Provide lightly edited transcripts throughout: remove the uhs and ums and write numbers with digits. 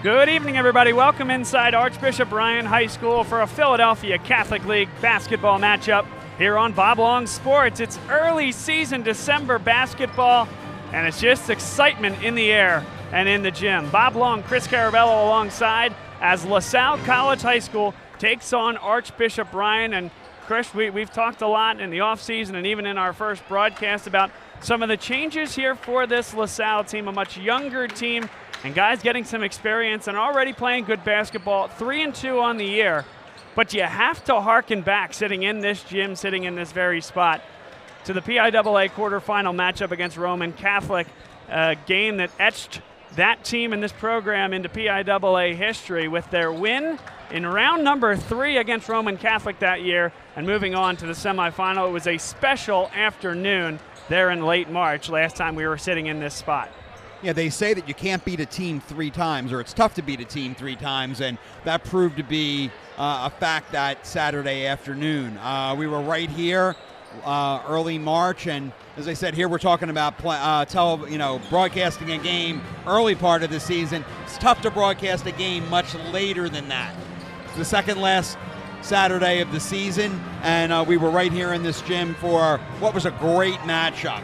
Good evening, everybody. Welcome inside Archbishop Ryan High School for a Philadelphia Catholic League basketball matchup here on Bob Long Sports. It's early season December basketball, and it's just excitement in the air and in the gym. Bob Long, Chris Carabello alongside as LaSalle College High School takes on Archbishop Ryan. And Chris, we've talked a lot in the offseason and even in our first broadcast about some of the changes here for this LaSalle team, a much younger team, and guys getting some experience and already playing good basketball, 3-2 on the year. But you have to hearken back, sitting in this gym, sitting in this very spot, to the PIAA quarterfinal matchup against Roman Catholic, a game that etched that team and this program into PIAA history with their win in round number 3 against Roman Catholic that year and moving on to the semifinal. It was a special afternoon there in late March, last time we were sitting in this spot. Yeah, they say that you can't beat a team 3 times, or it's tough to beat a team 3 times, and that proved to be a fact that Saturday afternoon. We were right here early March, and as I said, here we're talking about broadcasting a game early part of the season. It's tough to broadcast a game much later than that. It's the second last Saturday of the season, and we were right here in this gym for what was a great matchup.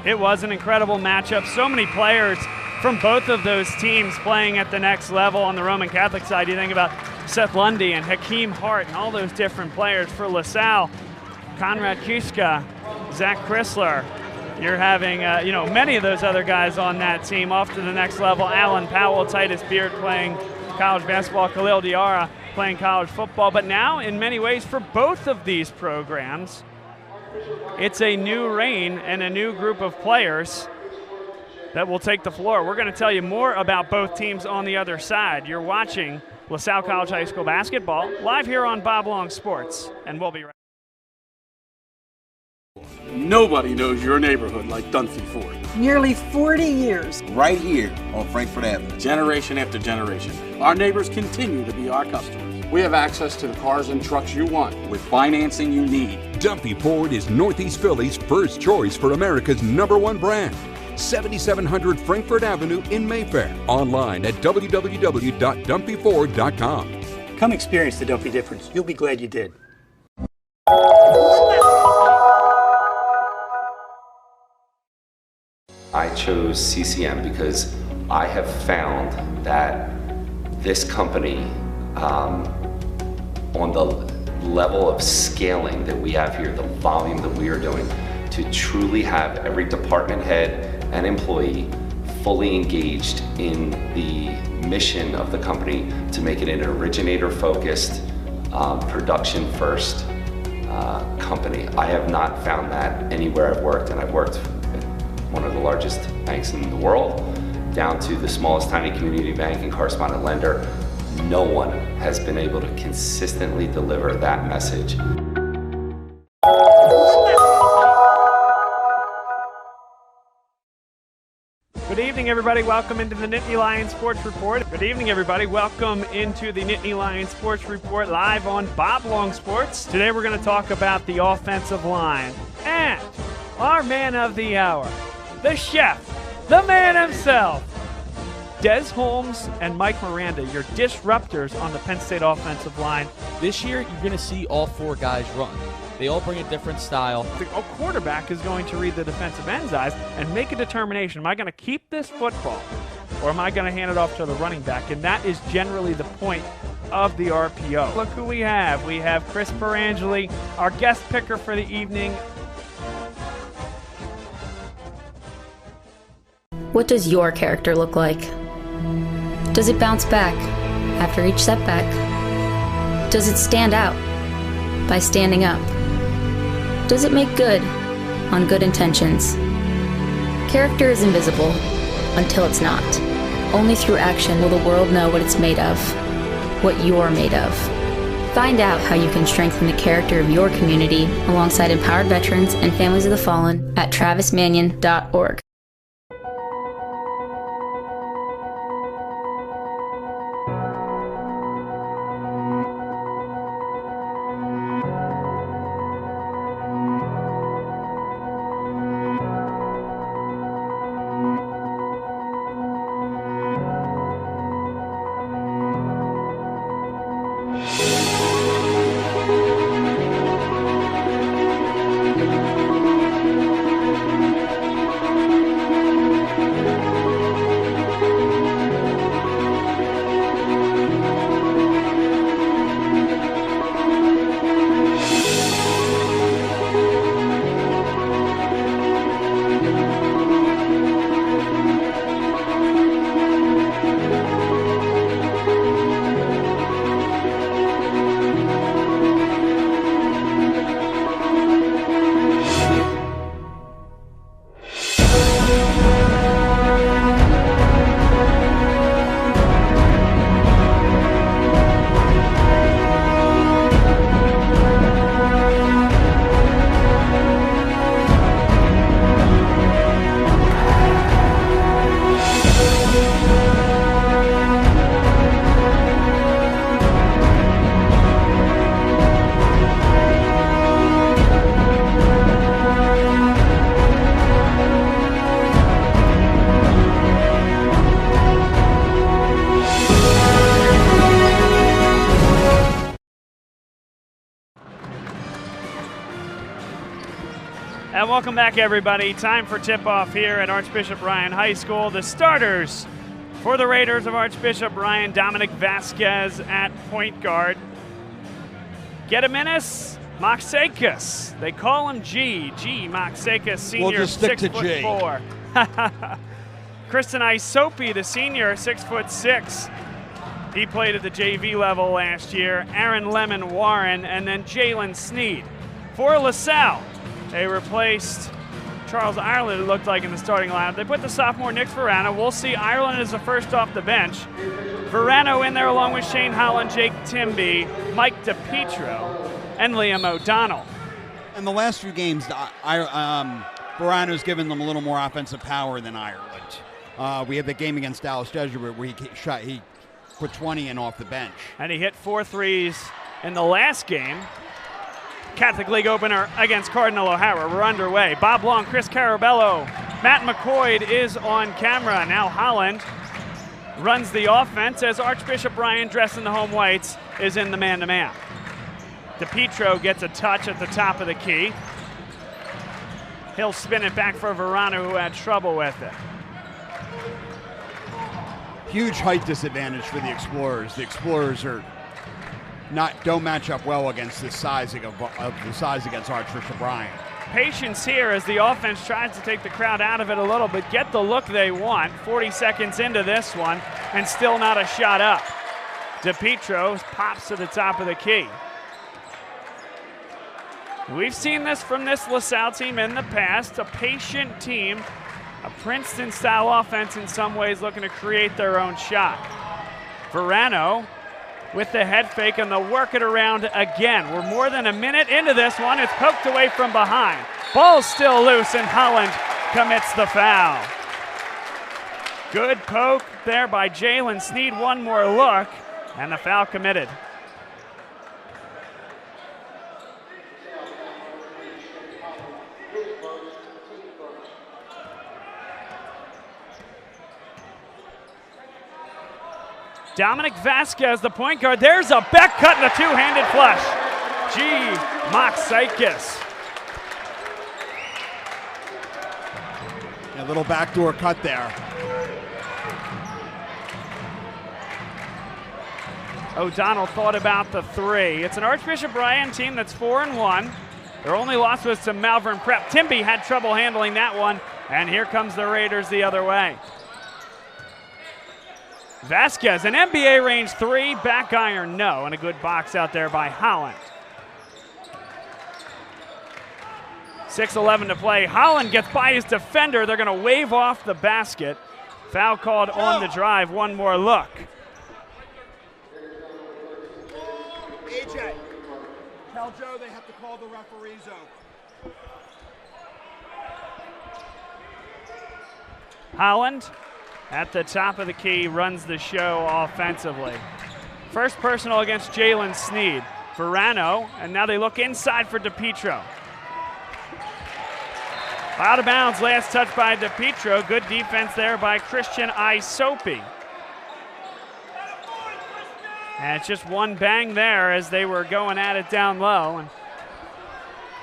It was an incredible matchup. So many players from both of those teams playing at the next level. On the Roman Catholic side, you think about Seth Lundy and Hakeem Hart and all those different players. For LaSalle, Conrad Kuska, Zach Chrysler. You're having many of those other guys on that team off to the next level. Alan Powell, Titus Beard playing college basketball, Khalil Diarra playing college football. But now, in many ways, for both of these programs, it's a new reign and a new group of players that will take the floor. We're going to tell you more about both teams on the other side. You're watching LaSalle College High School basketball live here on Bob Long Sports, and we'll be right back. Nobody knows your neighborhood like Dunphy Ford. Nearly 40 years. Right here on Frankfurt Avenue. Generation after generation. Our neighbors continue to be our customers. We have access to the cars and trucks you want with financing you need. Dunphy Ford is Northeast Philly's first choice for America's #1 brand. 7700 Frankfurt Avenue in Mayfair. Online at www.dunphyford.com. Come experience the Dunphy difference. You'll be glad you did. I chose CCM because I have found that this company, on the level of scaling that we have here, the volume that we are doing, to truly have every department head and employee fully engaged in the mission of the company to make it an originator-focused, production-first company. I have not found that anywhere I've worked, and I've worked at one of the largest banks in the world, down to the smallest tiny community bank and correspondent lender. No one has been able to consistently deliver that message. Good evening, everybody. Welcome into the Nittany Lions Sports Report. Good evening, everybody. Welcome into the Nittany Lions Sports Report live on Bob Long Sports. Today we're going to talk about the offensive line and our man of the hour, the chef, the man himself, Des Holmes and Mike Miranda, your disruptors on the Penn State offensive line. This year, you're going to see all 4 guys run. They all bring a different style. The quarterback is going to read the defensive end's eyes and make a determination. Am I going to keep this football, or am I going to hand it off to the running back? And that is generally the point of the RPO. Look who we have. We have Chris Perangeli, our guest picker for the evening. What does your character look like? Does it bounce back after each setback? Does it stand out by standing up? Does it make good on good intentions? Character is invisible until it's not. Only through action will the world know what it's made of, what you're made of. Find out how you can strengthen the character of your community alongside empowered veterans and families of the fallen at travismanion.org. welcome back, everybody. Time for tip-off here at Archbishop Ryan High School. The starters for the Raiders of Archbishop Ryan: Dominic Vasquez at point guard, Gediminas Moxakis. They call him G. Moxakis, senior, we'll just stick 6'4". Kristen Isopi, the senior, 6'6". He played at the JV level last year. Aaron Lemon Warren, and then Jalen Sneed. For LaSalle, they replaced Charles Ireland, it looked like, in the starting lineup. They put the sophomore Nick Verano. We'll see Ireland as the first off the bench. Verano in there along with Shane Holland, Jake Timby, Mike DiPietro, and Liam O'Donnell. In the last few games, Verano's given them a little more offensive power than Ireland. We had the game against Dallas Jesuit where he put 20 in off the bench. And he hit 4 threes in the last game. Catholic League opener against Cardinal O'Hara. We're underway. Bob Long, Chris Carabello, Matt McCoy is on camera. Now Holland runs the offense as Archbishop Ryan, dressed in the home whites, is in the man-to-man. DiPietro gets a touch at the top of the key. He'll spin it back for Verano, who had trouble with it. Huge height disadvantage for the Explorers. The Explorers don't match up well against the size against Archbishop Ryan. Patience here as the offense tries to take the crowd out of it a little bit, get the look they want. 40 seconds into this one, and still not a shot up. DiPietro pops to the top of the key. We've seen this from this LaSalle team in the past, a patient team, a Princeton-style offense in some ways, looking to create their own shot. Verano with the head fake, and they'll work it around again. We're more than a minute into this one. It's poked away from behind. Ball's still loose, and Holland commits the foul. Good poke there by Jalen Sneed. One more look, and the foul committed. Dominic Vasquez, the point guard. There's a back cut and a two-handed flush. Moxakis. A little backdoor cut there. O'Donnell thought about the three. It's an Archbishop Ryan team that's 4-1. Their only loss was to Malvern Prep. Timby had trouble handling that one, and here comes the Raiders the other way. Vasquez, an NBA range three, back iron no, and a good box out there by Holland. 6:11 to play. Holland gets by his defender. They're going to wave off the basket. Foul called on the drive. One more look. AJ, tell Joe they have to call the referee zone. Holland at the top of the key runs the show offensively. First personal against Jalen Sneed. Verano, and now they look inside for DiPietro. Out of bounds, last touch by DiPietro. Good defense there by Christian Isopi. And it's just one bang there as they were going at it down low. And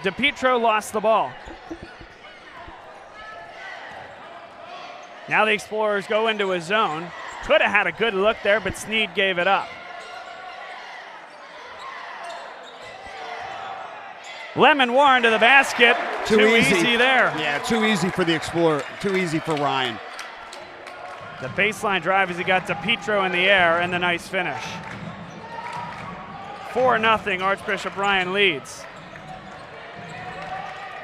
DiPietro lost the ball. Now the Explorers go into a zone. Could have had a good look there, but Sneed gave it up. Lemon Warren to the basket. Too easy there. Yeah, too easy for the Explorer. Too easy for Ryan. The baseline drive as he got DiPietro in the air, and the nice finish. 4-0, Archbishop Ryan leads.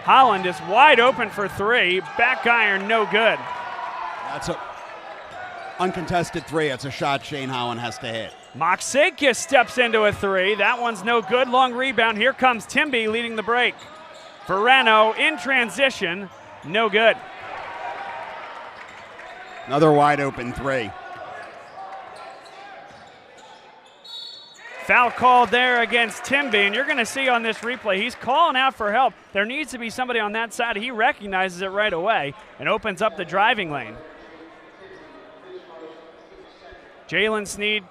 Holland is wide open for three. Back iron, no good. That's an uncontested three. That's a shot Shane Holland has to hit. Moxakis steps into a three. That one's no good. Long rebound. Here comes Timby leading the break. Verano in transition. No good. Another wide open three. Foul called there against Timby, and you're going to see on this replay, he's calling out for help. There needs to be somebody on that side. He recognizes it right away and opens up the driving lane. Jalen Sneed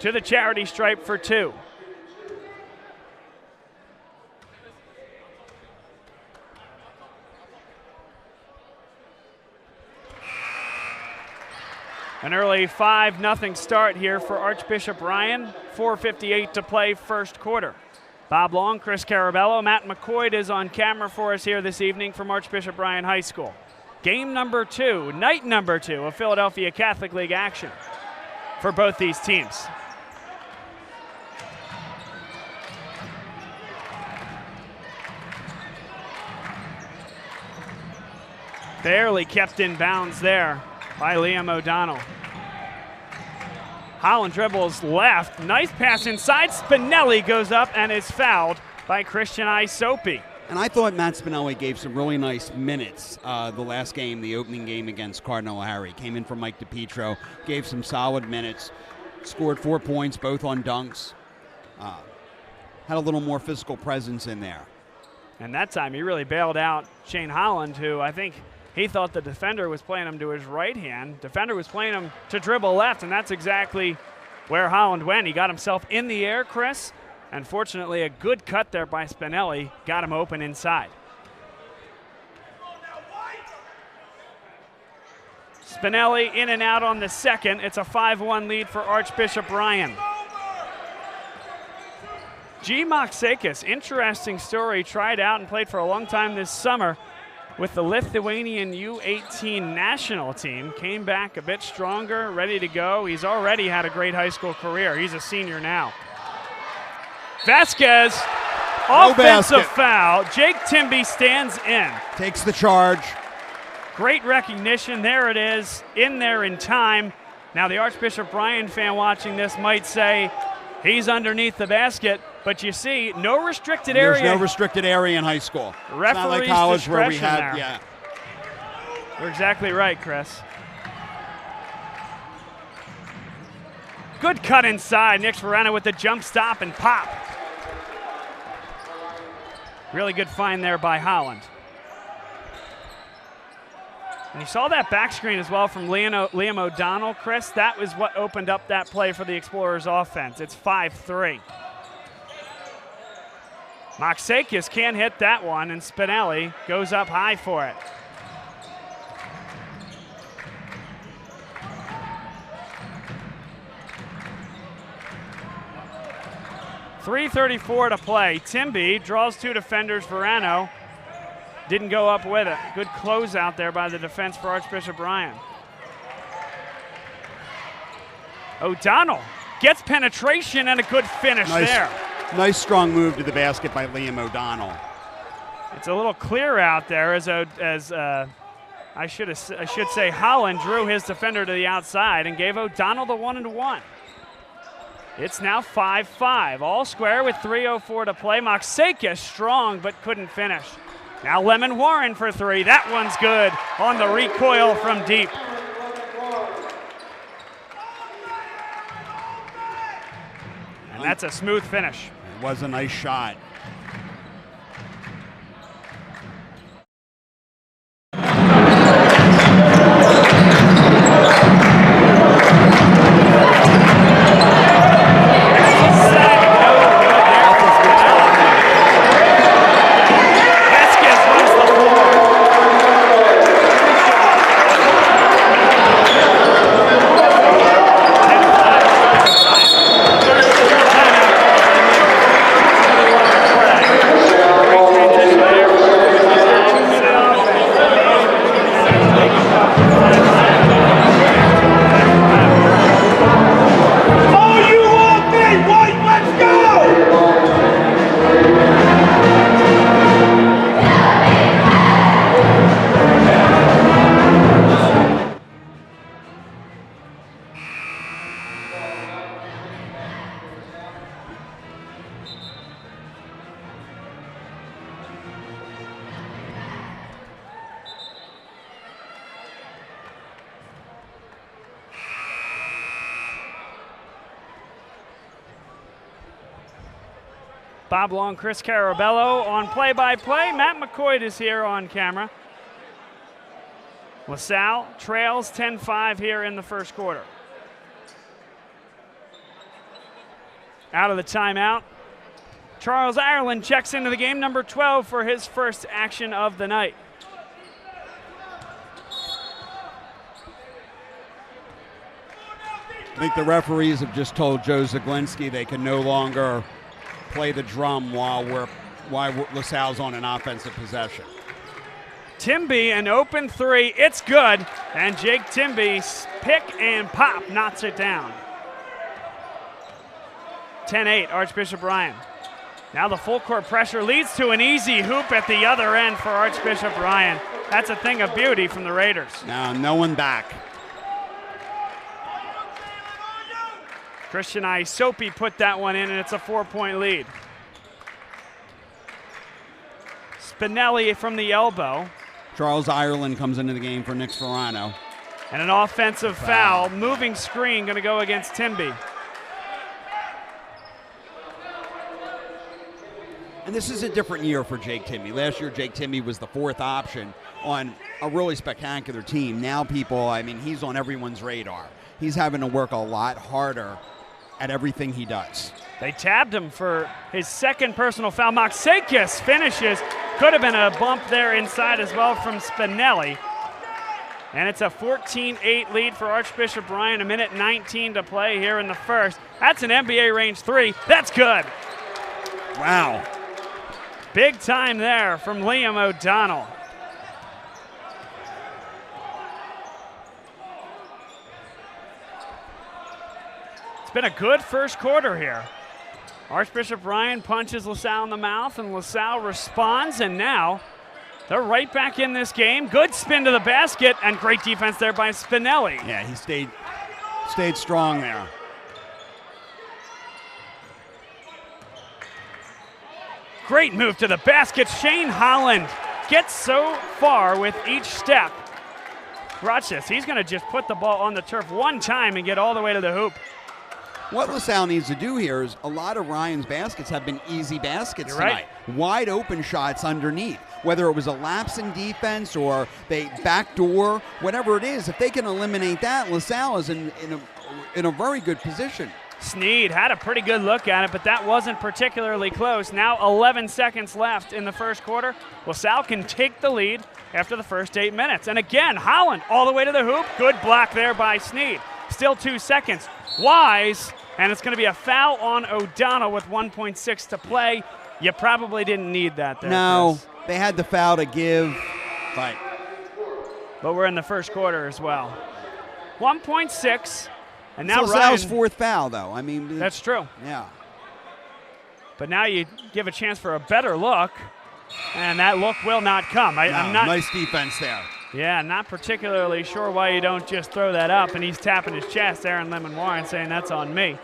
to the charity stripe for two. An early 5-0 start here for Archbishop Ryan. 4:58 to play first quarter. Bob Long, Chris Carabello, Matt McCoy is on camera for us here this evening from Archbishop Ryan High School. Game number 2, night number 2 of Philadelphia Catholic League action for both these teams. Barely kept in bounds there by Liam O'Donnell. Holland dribbles left. Nice pass inside. Spinelli goes up and is fouled by Christian Isopi. And I thought Matt Spinelli gave some really nice minutes the last game, the opening game against Cardinal O'Hara. Came in for Mike DiPietro, gave some solid minutes, scored 4 points, both on dunks. Had a little more physical presence in there. And that time he really bailed out Shane Holland, who I think he thought the defender was playing him to his right hand. Defender was playing him to dribble left, and that's exactly where Holland went. He got himself in the air, Chris, and fortunately a good cut there by Spinelli got him open inside. Spinelli in and out on the second. It's a 5-1 lead for Archbishop Ryan. G. Moksakis, interesting story, tried out and played for a long time this summer with the Lithuanian U18 national team. Came back a bit stronger, ready to go. He's already had a great high school career. He's a senior now. Vasquez, offensive foul. Jake Timby stands in. Takes the charge. Great recognition. There it is, in there in time. Now the Archbishop Ryan fan watching this might say he's underneath the basket, but you see, no restricted area. There's no restricted area in high school. Referee's it's not like college where we discretion had, there. yeah. You're exactly right, Chris. Good cut inside. Nick Verano with the jump stop and pop. Really good find there by Holland. And you saw that back screen as well from Liam O'Donnell, Chris. That was what opened up that play for the Explorers offense. It's 5-3. Moksakis can't hit that one, and Spinelli goes up high for it. .334 to play. Timby draws 2 defenders. Verano didn't go up with it. Good closeout there by the defense for Archbishop Ryan. O'Donnell gets penetration and a good finish there. Nice strong move to the basket by Liam O'Donnell. It's a little clear out there as I should say Holland drew his defender to the outside and gave O'Donnell the 1-and-1. It's now 5-5, all square with 3:04 to play. Moksakis strong but couldn't finish. Now Lemon Warren for 3. That one's good on the recoil from deep. And that's a smooth finish. It was a nice shot. Bob Long, Chris Carabello on play-by-play. Matt McCoy is here on camera. LaSalle trails 10-5 here in the first quarter. Out of the timeout, Charles Ireland checks into the game, number 12, for his first action of the night. I think the referees have just told Joe Zaglinski they can no longer play the drum while LaSalle's on an offensive possession. Timby, an open three, it's good, and Jake Timby's pick and pop knocks it down. 10-8, Archbishop Ryan. Now the full court pressure leads to an easy hoop at the other end for Archbishop Ryan. That's a thing of beauty from the Raiders. Now no one back. Christian Isopi put that one in, and it's a 4-point lead. Spinelli from the elbow. Charles Ireland comes into the game for Nick Ferrano. And an offensive foul. Moving screen going to go against Timby. And this is a different year for Jake Timby. Last year, Jake Timby was the fourth option on a really spectacular team. Now he's on everyone's radar. He's having to work a lot harder at everything he does. They tabbed him for his second personal foul. Moxakis finishes. Could have been a bump there inside as well from Spinelli. And it's a 14-8 lead for Archbishop Ryan. 1:19 to play here in the first. That's an NBA range three. That's good. Wow. Big time there from Liam O'Donnell. It's been a good first quarter here. Archbishop Ryan punches LaSalle in the mouth, and LaSalle responds, and now they're right back in this game. Good spin to the basket, and great defense there by Spinelli. Yeah, he stayed strong there. Great move to the basket. Shane Holland gets so far with each step. Watch this. He's going to just put the ball on the turf one time and get all the way to the hoop. What LaSalle needs to do here is a lot of Ryan's baskets have been easy baskets tonight. Wide open shots underneath. Whether it was a lapse in defense or they backdoor, whatever it is, if they can eliminate that, LaSalle is in a very good position. Sneed had a pretty good look at it, but that wasn't particularly close. Now 11 seconds left in the first quarter. LaSalle can take the lead after the first 8 minutes. And again, Holland all the way to the hoop. Good block there by Sneed. Still 2 seconds. Wise, and it's going to be a foul on O'Donnell with 1.6 to play. You probably didn't need that there, No, Chris. they had the foul to give, but we're in the first quarter as well. 1.6, and now LaSalle's Ryan. fourth foul, though. That's true. Yeah. But now you give a chance for a better look, and that look will not come. I'm not. Nice defense there. Yeah, not particularly sure why you don't just throw that up, and he's tapping his chest, Aaron Lemon-Warren, saying that's on me.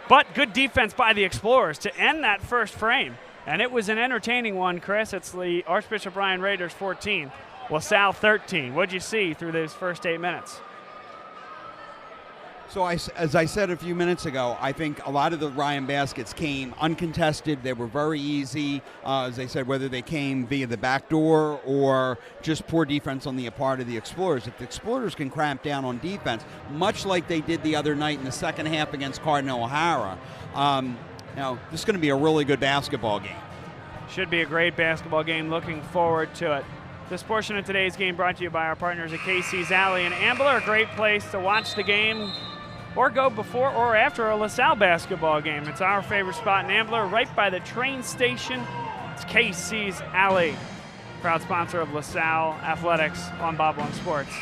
But good defense by the Explorers to end that first frame. And it was an entertaining one, Chris. It's the Archbishop Ryan Raiders 14, LaSalle 13. What'd you see through those first 8 minutes? So as I said a few minutes ago, I think a lot of the Ryan baskets came uncontested. They were very easy. As I said, whether they came via the back door or just poor defense on the part of the Explorers. If the Explorers can cramp down on defense, much like they did the other night in the second half against Cardinal O'Hara, this is going to be a really good basketball game. Should be a great basketball game. Looking forward to it. This portion of today's game brought to you by our partners at KC's Alley and Ambler, a great place to watch the game or go before or after a LaSalle basketball game. It's our favorite spot in Ambler, right by the train station. It's KC's Alley, proud sponsor of LaSalle Athletics on Bob Long Sports.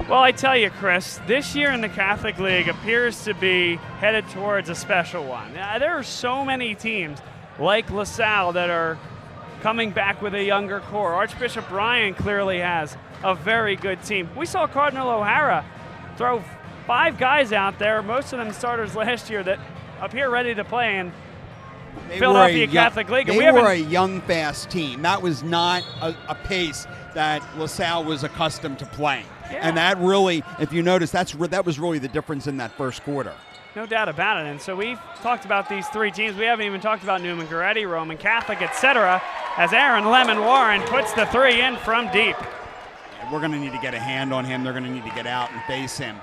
Well, I tell you, Chris, this year in the Catholic League appears to be headed towards a special one. There are so many teams like LaSalle that are coming back with a younger core. Archbishop Ryan clearly has a very good team. We saw Cardinal O'Hara throw 5 guys out there, most of them starters last year, that appear ready to play in Philadelphia Catholic League. They were a young, fast team. That was not a pace that LaSalle was accustomed to playing. Yeah. And that really, if you notice, that was really the difference in that first quarter. No doubt about it. And so we've talked about these 3 teams. We haven't even talked about Newman Goretti, Roman Catholic, etc. as Aaron Lemon-Warren puts the 3 in from deep. We're going to need to get a hand on him. They're going to need to get out and face him.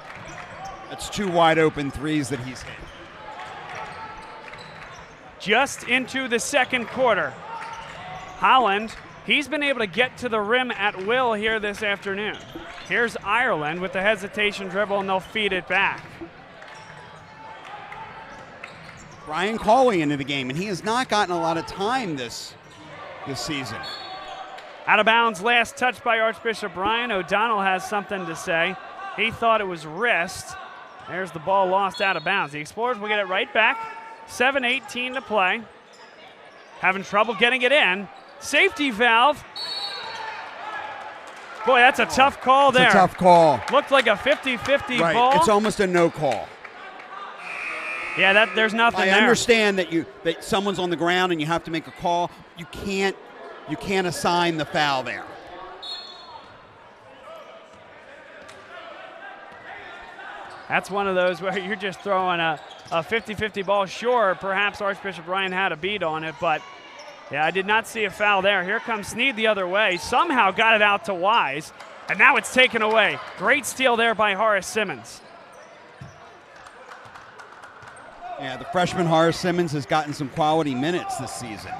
That's 2 wide open threes that he's hit. Just into the second quarter. Holland, he's been able to get to the rim at will here this afternoon. Here's Ireland with the hesitation dribble, and they'll feed it back. Brian Cawley into the game, and he has not gotten a lot of time this season. Out of bounds, last touch by Archbishop Ryan. O'Donnell has something to say. He thought it was wrist. There's the ball lost out of bounds. The Explorers will get it right back. 7:18 to play. Having trouble getting it in. Safety valve. Boy, that's a tough call there. It's a tough call. Looked like a 50-50 right. ball. It's almost a no call. Yeah, there's nothing there. I understand that someone's on the ground and you have to make a call. You can't assign the foul there. That's one of those where you're just throwing a 50-50 ball. Sure, perhaps Archbishop Ryan had a beat on it, but yeah, I did not see a foul there. Here comes Sneed the other way. Somehow got it out to Wise, and now it's taken away. Great steal there by Horace Simmons. Yeah, the freshman Horace Simmons has gotten some quality minutes this season.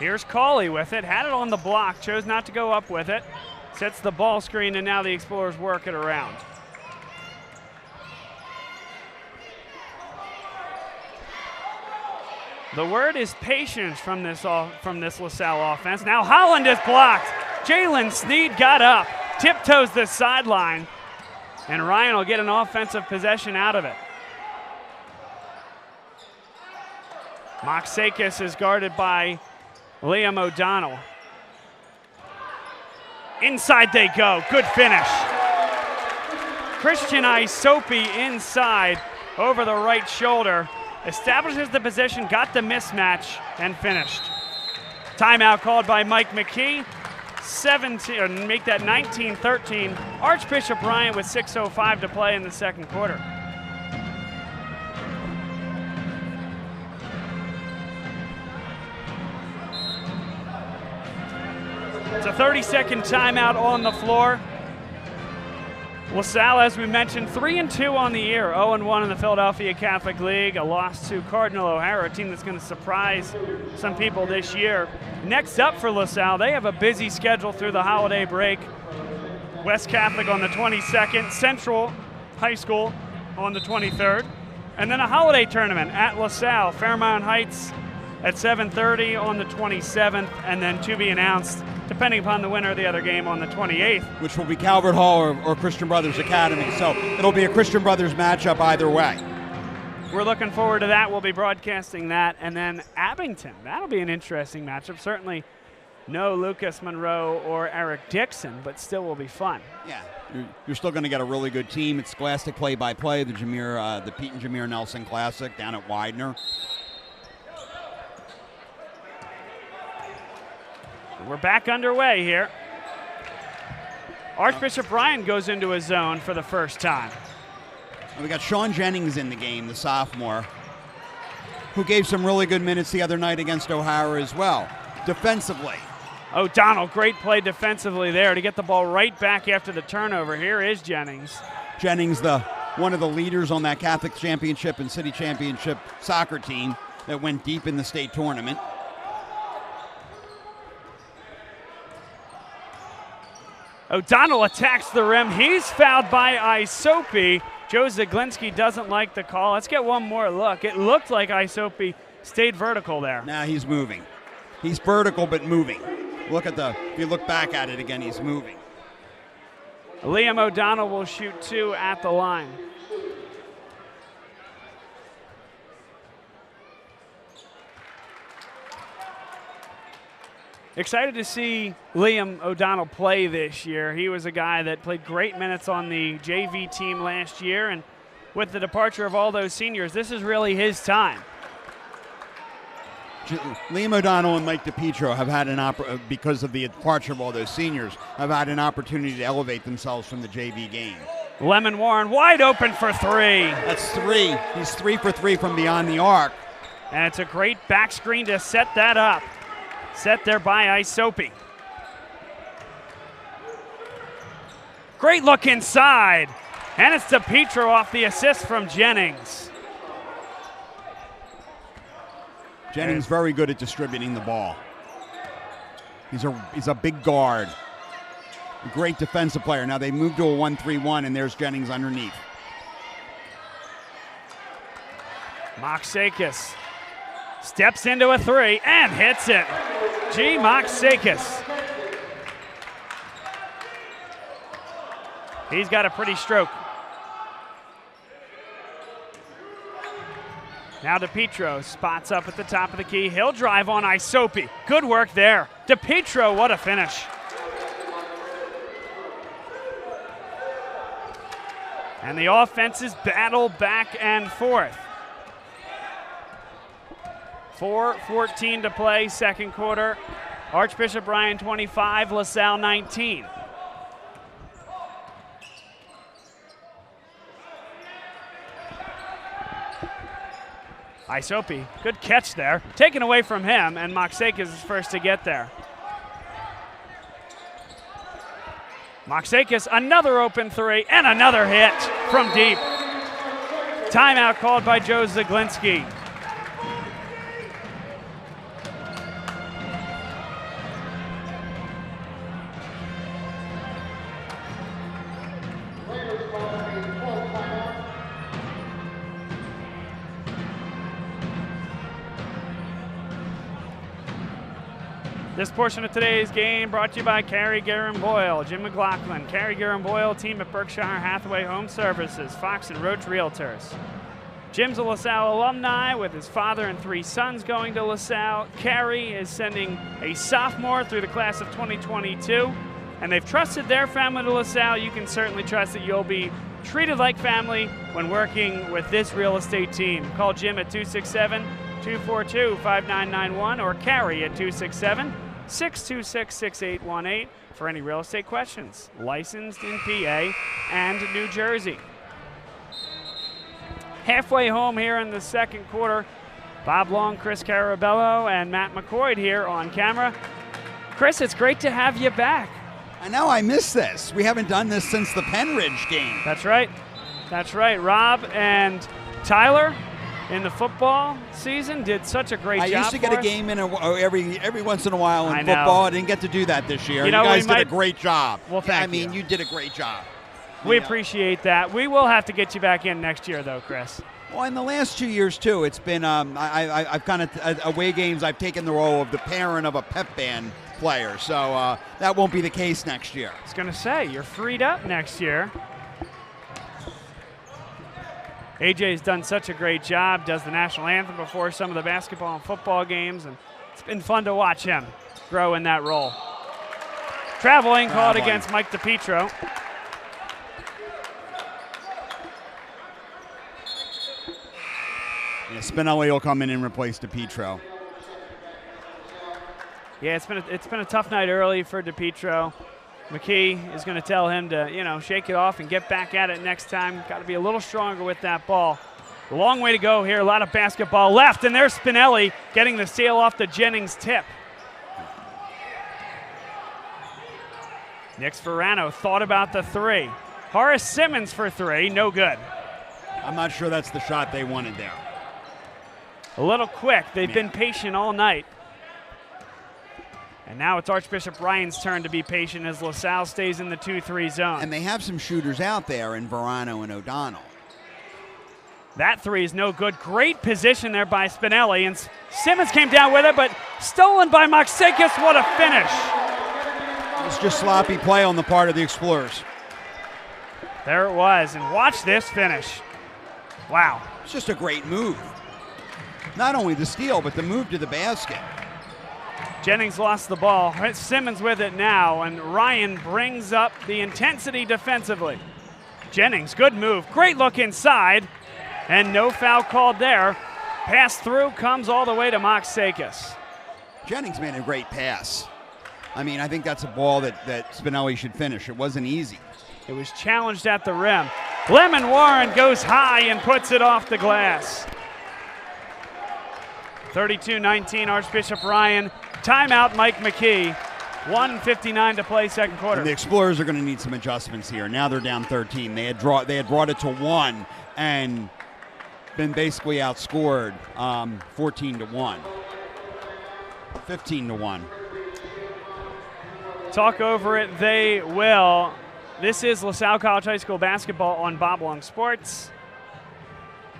Here's Cawley with it. Had it on the block. Chose not to go up with it. Sets the ball screen, and now the Explorers work it around. The word is patience from this LaSalle offense. Now Holland is blocked. Jalen Sneed got up, tiptoes the sideline, and Ryan will get an offensive possession out of it. Moxakis is guarded by Liam O'Donnell. Inside they go. Good finish. Christian Isopi inside over the right shoulder. Establishes the position, got the mismatch, and finished. Timeout called by Mike McKee. Make that 19-13. Archbishop Bryant with 6:05 to play in the second quarter. It's a 30-second timeout on the floor. LaSalle, as we mentioned, 3-2 on the year, 0-1 in the Philadelphia Catholic League, a loss to Cardinal O'Hara, a team that's going to surprise some people this year. Next up for LaSalle, they have a busy schedule through the holiday break. West Catholic on the 22nd, Central High School on the 23rd, and then a holiday tournament at LaSalle, Fairmount Heights at 7:30 on the 27th, and then to be announced, depending upon the winner of the other game, on the 28th. Which will be Calvert Hall or Christian Brothers Academy. So it'll be a Christian Brothers matchup either way. We're looking forward to that. We'll be broadcasting that. And then Abington. That'll be an interesting matchup. Certainly no Lucas Monroe or Eric Dixon, but still will be fun. Yeah, you're still going to get a really good team. It's Scholastic play-by-play, the Pete and Jameer Nelson Classic down at Widener. We're back underway here. Archbishop Ryan goes into a zone for the first time. We got Sean Jennings in the game, the sophomore, who gave some really good minutes the other night against O'Hara as well, defensively. O'Donnell, great play defensively there to get the ball right back after the turnover. Here is Jennings. Jennings, one of the leaders on that Catholic Championship and City Championship soccer team that went deep in the state tournament. O'Donnell attacks the rim. He's fouled by Isopi. Joe Zaglinski doesn't like the call. Let's get one more look. It looked like Isopi stayed vertical there. Now he's moving. He's vertical but moving. If you look back at it again, he's moving. Liam O'Donnell will shoot two at the line. Excited to see Liam O'Donnell play this year. He was a guy that played great minutes on the JV team last year, and with the departure of all those seniors, this is really his time. Liam O'Donnell and Mike DiPietro have had because of the departure of all those seniors, have had an opportunity to elevate themselves from the JV game. Lemon Warren wide open for three. That's three. He's 3 for 3 from beyond the arc. And it's a great back screen to set that up. Set there by Isopi. Great look inside. And it's DiPietro off the assist from Jennings. Jennings very good at distributing the ball. He's a big guard. A great defensive player. Now they move to a 1-3-1, and there's Jennings underneath. Moksakis steps into a 3 and hits it. G. Moksakis. He's got a pretty stroke. Now DePietro spots up at the top of the key. He'll drive on Isopi. Good work there. DePietro, what a finish. And the offenses battle back and forth. 4:14 to play, second quarter. Archbishop Bryan 25, LaSalle 19. Isopi, good catch there. Taken away from him, and Moksakis is first to get there. Moksakis, another open 3, and another hit from deep. Timeout called by Joe Zaglinski. This portion of today's game brought to you by Carrie Guerin Boyle, Jim McLaughlin, Carrie Guerin Boyle, team at Berkshire Hathaway Home Services, Fox and Roach Realtors. Jim's a LaSalle alumni with his father and 3 sons going to LaSalle. Carrie is sending a sophomore through the class of 2022, and they've trusted their family to LaSalle. You can certainly trust that you'll be treated like family when working with this real estate team. Call Jim at 267-242-5991 or Carrie at 267-626-6818 for any real estate questions. Licensed in PA and New Jersey. Halfway home here in the second quarter. Bob Long, Chris Carabello, and Matt McCoy here on camera. Chris, it's great to have you back. I know, I miss this. We haven't done this since the Penridge game. That's right. That's right. Rob and Tyler in the football season did such a great job. I used to get a game in every once in a while in know. football. I didn't get to do that this year. You guys did a great job. Well, thank you. I mean, you did a great job. We appreciate that. We will have to get you back in next year, though, Chris. Well, in the last 2 years, too, it's been I've kind of away games. I've taken the role of the parent of a pep band player, so that won't be the case next year. I was going to say, you're freed up next year. AJ's done such a great job, does the national anthem before some of the basketball and football games, and it's been fun to watch him grow in that role. Traveling called against Mike DePietro. Yeah, Spinelli will come in and replace DePietro. Yeah, it's been a tough night early for DePietro. McKee is going to tell him to, shake it off and get back at it next time. Got to be a little stronger with that ball. A long way to go here. A lot of basketball left, and there's Spinelli getting the steal off the Jennings tip. Nick Sperano thought about the 3. Horace Simmons for 3, no good. I'm not sure that's the shot they wanted there. A little quick. They've been patient all night. And now it's Archbishop Bryan's turn to be patient as LaSalle stays in the 2-3 zone. And they have some shooters out there in Verano and O'Donnell. That 3 is no good. Great position there by Spinelli. And Simmons came down with it, but stolen by Moksakis. What a finish. It's just sloppy play on the part of the Explorers. There it was. And watch this finish. Wow. It's just a great move. Not only the steal, but the move to the basket. Jennings lost the ball. Simmons with it now, and Ryan brings up the intensity defensively. Jennings, good move. Great look inside, and no foul called there. Pass through comes all the way to Moksakis. Jennings made a great pass. I mean, I think that's a ball that Spinelli should finish. It wasn't easy. It was challenged at the rim. Lemon Warren goes high and puts it off the glass. 32-19 Archbishop Bryan. Timeout Mike McKee. 1:59 to play second quarter. And the Explorers are going to need some adjustments here. Now they're down 13. They had brought it to 1 and been basically outscored 14-1. 15-1. Talk over it they will. This is LaSalle College High School basketball on Bob Long Sports.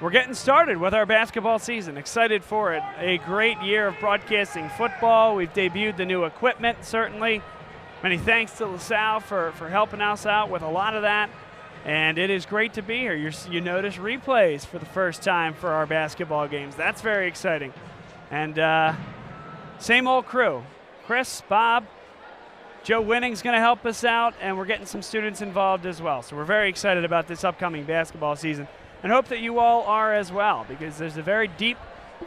We're getting started with our basketball season. Excited for it. A great year of broadcasting football. We've debuted the new equipment, certainly. Many thanks to LaSalle for helping us out with a lot of that. And it is great to be here. You notice replays for the first time for our basketball games. That's very exciting. And same old crew. Chris, Bob, Joe Winning's going to help us out, and we're getting some students involved as well. So we're very excited about this upcoming basketball season and hope that you all are as well, because there's a very deep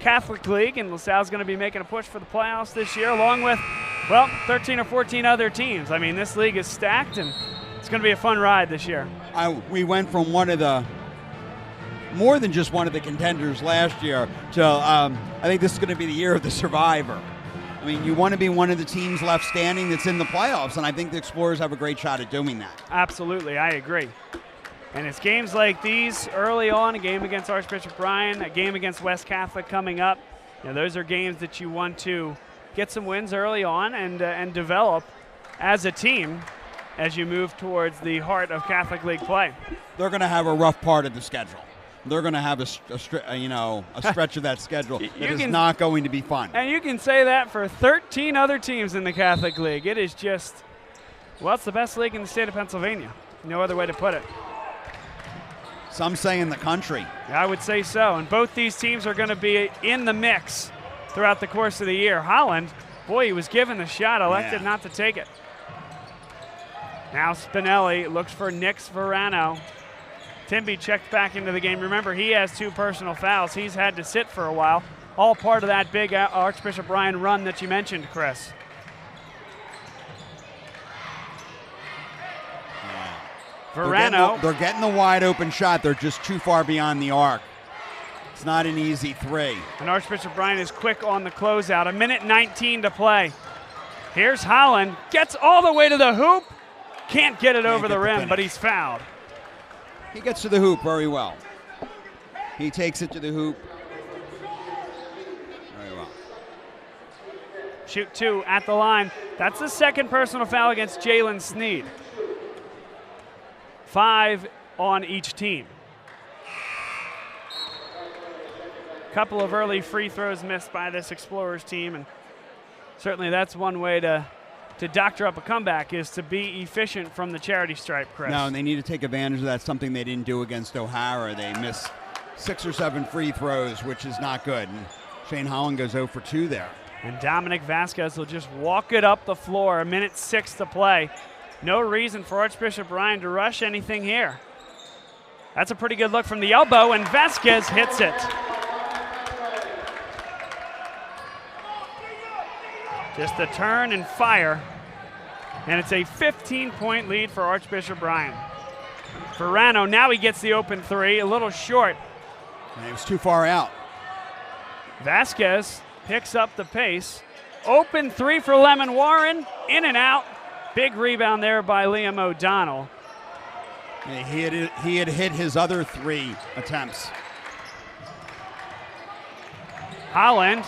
Catholic League, and LaSalle's going to be making a push for the playoffs this year, along with, well, 13 or 14 other teams. I mean, this league is stacked, and it's going to be a fun ride this year. We went from more than just one of the contenders last year to I think this is going to be the year of the survivor. I mean, you want to be one of the teams left standing that's in the playoffs, and I think the Explorers have a great shot at doing that. Absolutely, I agree. And it's games like these early on, a game against Archbishop Bryan, a game against West Catholic coming up. You know, those are games that you want to get some wins early on and develop as a team as you move towards the heart of Catholic League play. They're going to have a rough part of the schedule. They're going to have a stretch of that schedule that is not going to be fun. And you can say that for 13 other teams in the Catholic League. It is just, well, it's the best league in the state of Pennsylvania. No other way to put it. Some say in the country. I would say so. And both these teams are going to be in the mix throughout the course of the year. Holland, boy, he was given the shot, elected not to take it. Now Spinelli looks for Nix Verano. Timby checked back into the game. Remember, he has 2 personal fouls. He's had to sit for a while. All part of that big Archbishop Bryan run that you mentioned, Chris. Verano. They're getting the wide open shot. They're just too far beyond the arc. It's not an easy 3. And Archbishop Bryan is quick on the closeout. 1:19 to play. Here's Holland. Gets all the way to the hoop. Can't get it over the rim, but he's fouled. He gets to the hoop very well. He takes it to the hoop very well. Shoot 2 at the line. That's the second personal foul against Jalen Sneed. 5 on each team. Couple of early free throws missed by this Explorers team, and certainly that's one way to doctor up a comeback, is to be efficient from the charity stripe, Chris. No, and they need to take advantage of that, something they didn't do against O'Hara. They missed 6 or 7 free throws, which is not good. And Shane Holland goes 0 for 2 there. And Dominic Vasquez will just walk it up the floor. 1:06 to play. No reason for Archbishop Bryan to rush anything here. That's a pretty good look from the elbow, and Vasquez hits it. Just a turn and fire, and it's a 15-point lead for Archbishop Bryan. Verano, now he gets the open 3, a little short. And he was too far out. Vasquez picks up the pace. Open 3 for Lemon Warren, in and out. Big rebound there by Liam O'Donnell. He had hit his other 3 attempts. Holland,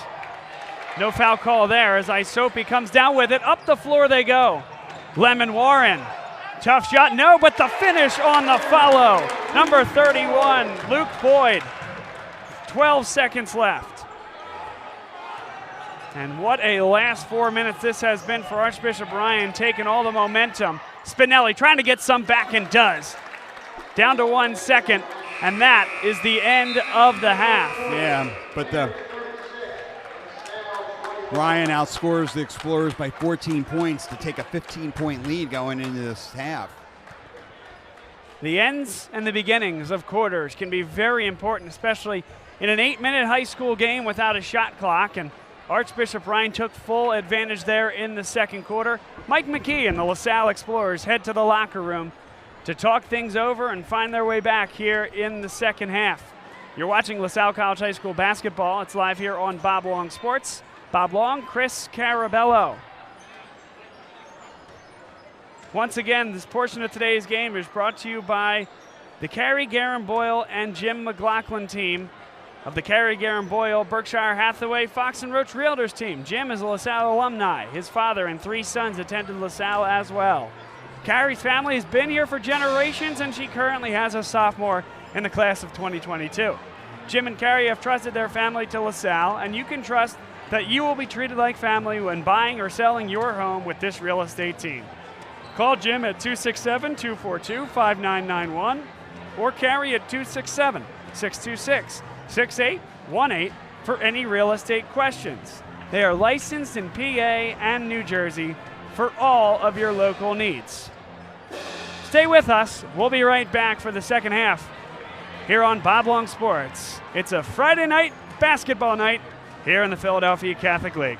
no foul call there as Isopi comes down with it. Up the floor they go. Lemon Warren, tough shot, no, but the finish on the follow. Number 31, Luke Boyd. 12 seconds left. And what a last 4 minutes this has been for Archbishop Bryan, taking all the momentum. Spinelli trying to get some back and does. Down to 1 second, and that is the end of the half. Yeah, but Bryan outscores the Explorers by 14 points to take a 15-point lead going into this half. The ends and the beginnings of quarters can be very important, especially in an 8-minute high school game without a shot clock, and Archbishop Bryan took full advantage there in the second quarter. Mike McKee and the LaSalle Explorers head to the locker room to talk things over and find their way back here in the second half. You're watching LaSalle College High School basketball. It's live here on Bob Long Sports. Bob Long, Chris Carabello. Once again, this portion of today's game is brought to you by the Carrie Garen Boyle and Jim McLaughlin team of the Cary Garron Boyle Berkshire Hathaway Fox and Roach Realtors team. Jim is a LaSalle alumni. His father and 3 sons attended LaSalle as well. Carrie's family has been here for generations, and she currently has a sophomore in the class of 2022. Jim and Carrie have trusted their family to LaSalle, and you can trust that you will be treated like family when buying or selling your home with this real estate team. Call Jim at 267-242-5991 or Carrie at 267-626-6818 for any real estate questions. They are licensed in PA and New Jersey for all of your local needs. Stay with us. We'll be right back for the second half here on Bob Long Sports. It's a Friday night basketball night here in the Philadelphia Catholic League.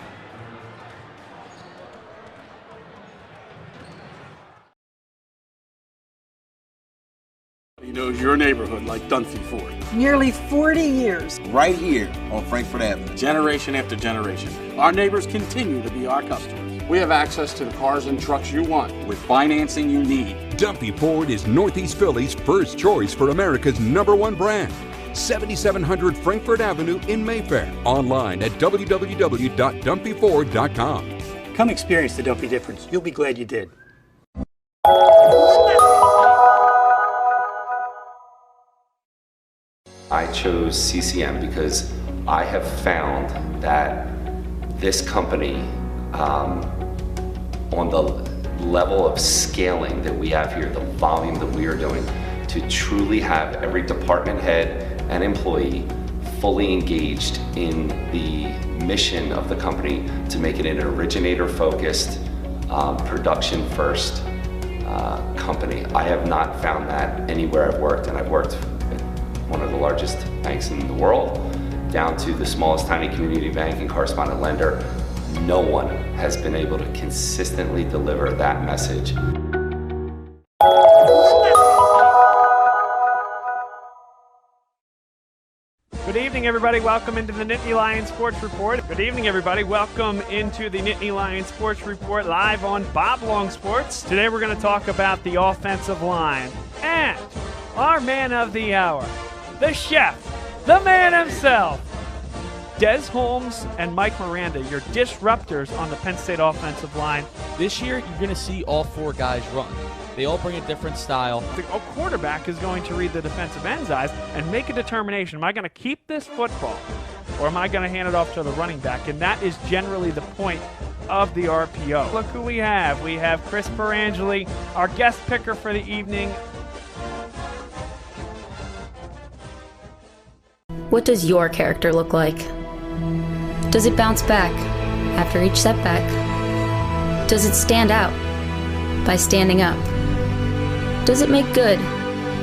He knows your neighborhood like Dunphy Ford. Nearly 40 years. Right here on Frankfurt Avenue. Generation after generation, our neighbors continue to be our customers. We have access to the cars and trucks you want with financing you need. Dunphy Ford is Northeast Philly's first choice for America's #1 brand. 7700 Frankfurt Avenue in Mayfair. Online at www.dunphyford.com. Come experience the Dunphy difference. You'll be glad you did. I chose CCM because I have found that this company, on the level of scaling that we have here, the volume that we are doing, to truly have every department head and employee fully engaged in the mission of the company to make it an originator-focused, production-first company. I have not found that anywhere I've worked, and I've worked at one of the largest banks in the world, down to the smallest tiny community bank and correspondent lender. No one has been able to consistently deliver that message. Good evening, everybody. Welcome into the Nittany Lions Sports Report. Good evening, everybody. Welcome into the Nittany Lions Sports Report live on Bob Long Sports. Today we're going to talk about the offensive line and our man of the hour, the chef, the man himself, Des Holmes and Mike Miranda, your disruptors on the Penn State offensive line. This year, you're going to see all 4 guys run. They all bring a different style. The quarterback is going to read the defensive end's eyes and make a determination. Am I going to keep this football, or am I going to hand it off to the running back? And that is generally the point of the RPO. Look who we have. We have Chris Perangeli, our guest picker for the evening. What does your character look like? Does it bounce back after each setback? Does it stand out by standing up? Does it make good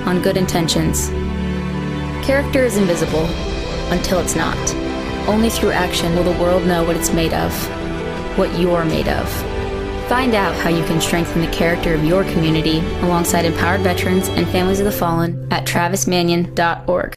on good intentions? Character is invisible until it's not. Only through action will the world know what it's made of, what you're made of. Find out how you can strengthen the character of your community alongside empowered veterans and families of the fallen at travismanion.org.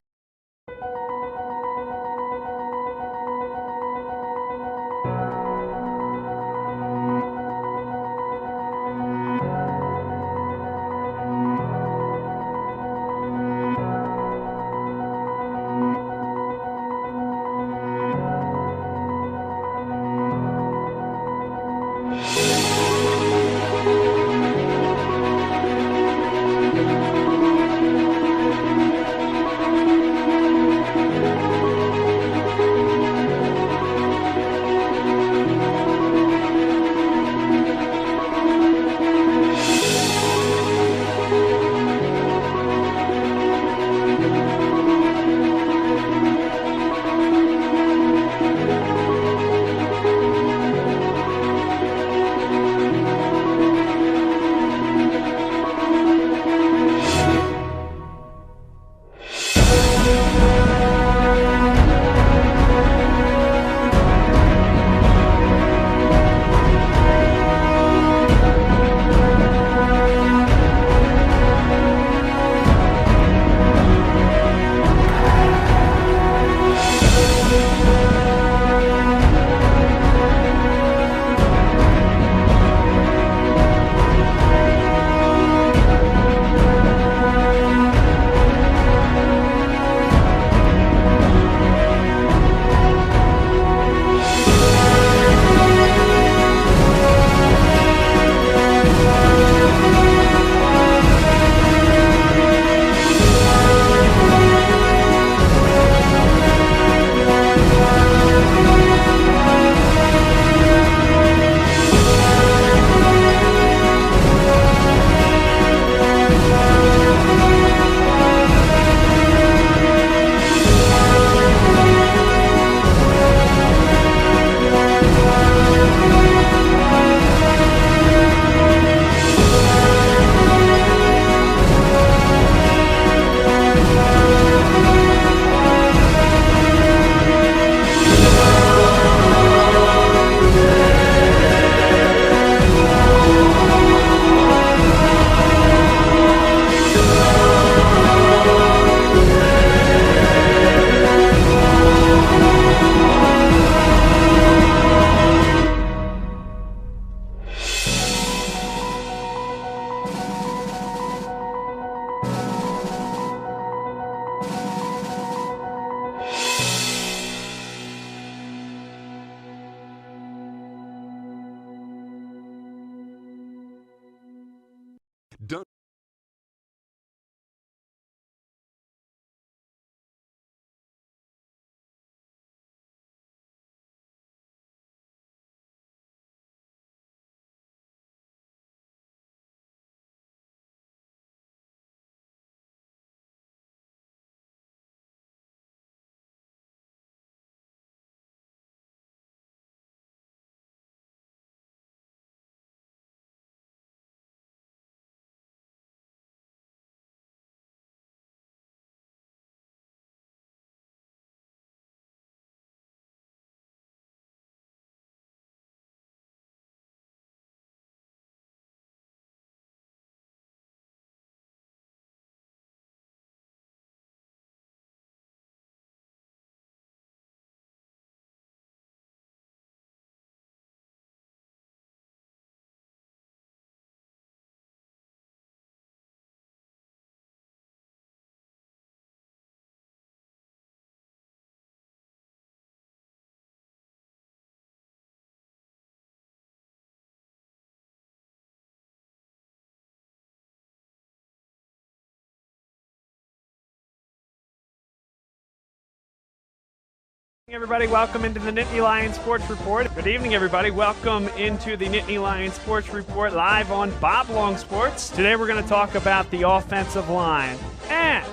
Everybody, welcome into the Nittany Lions Sports Report. Good evening, everybody. Welcome into the Nittany Lions Sports Report live on Bob Long Sports. Today we're going to talk about the offensive line and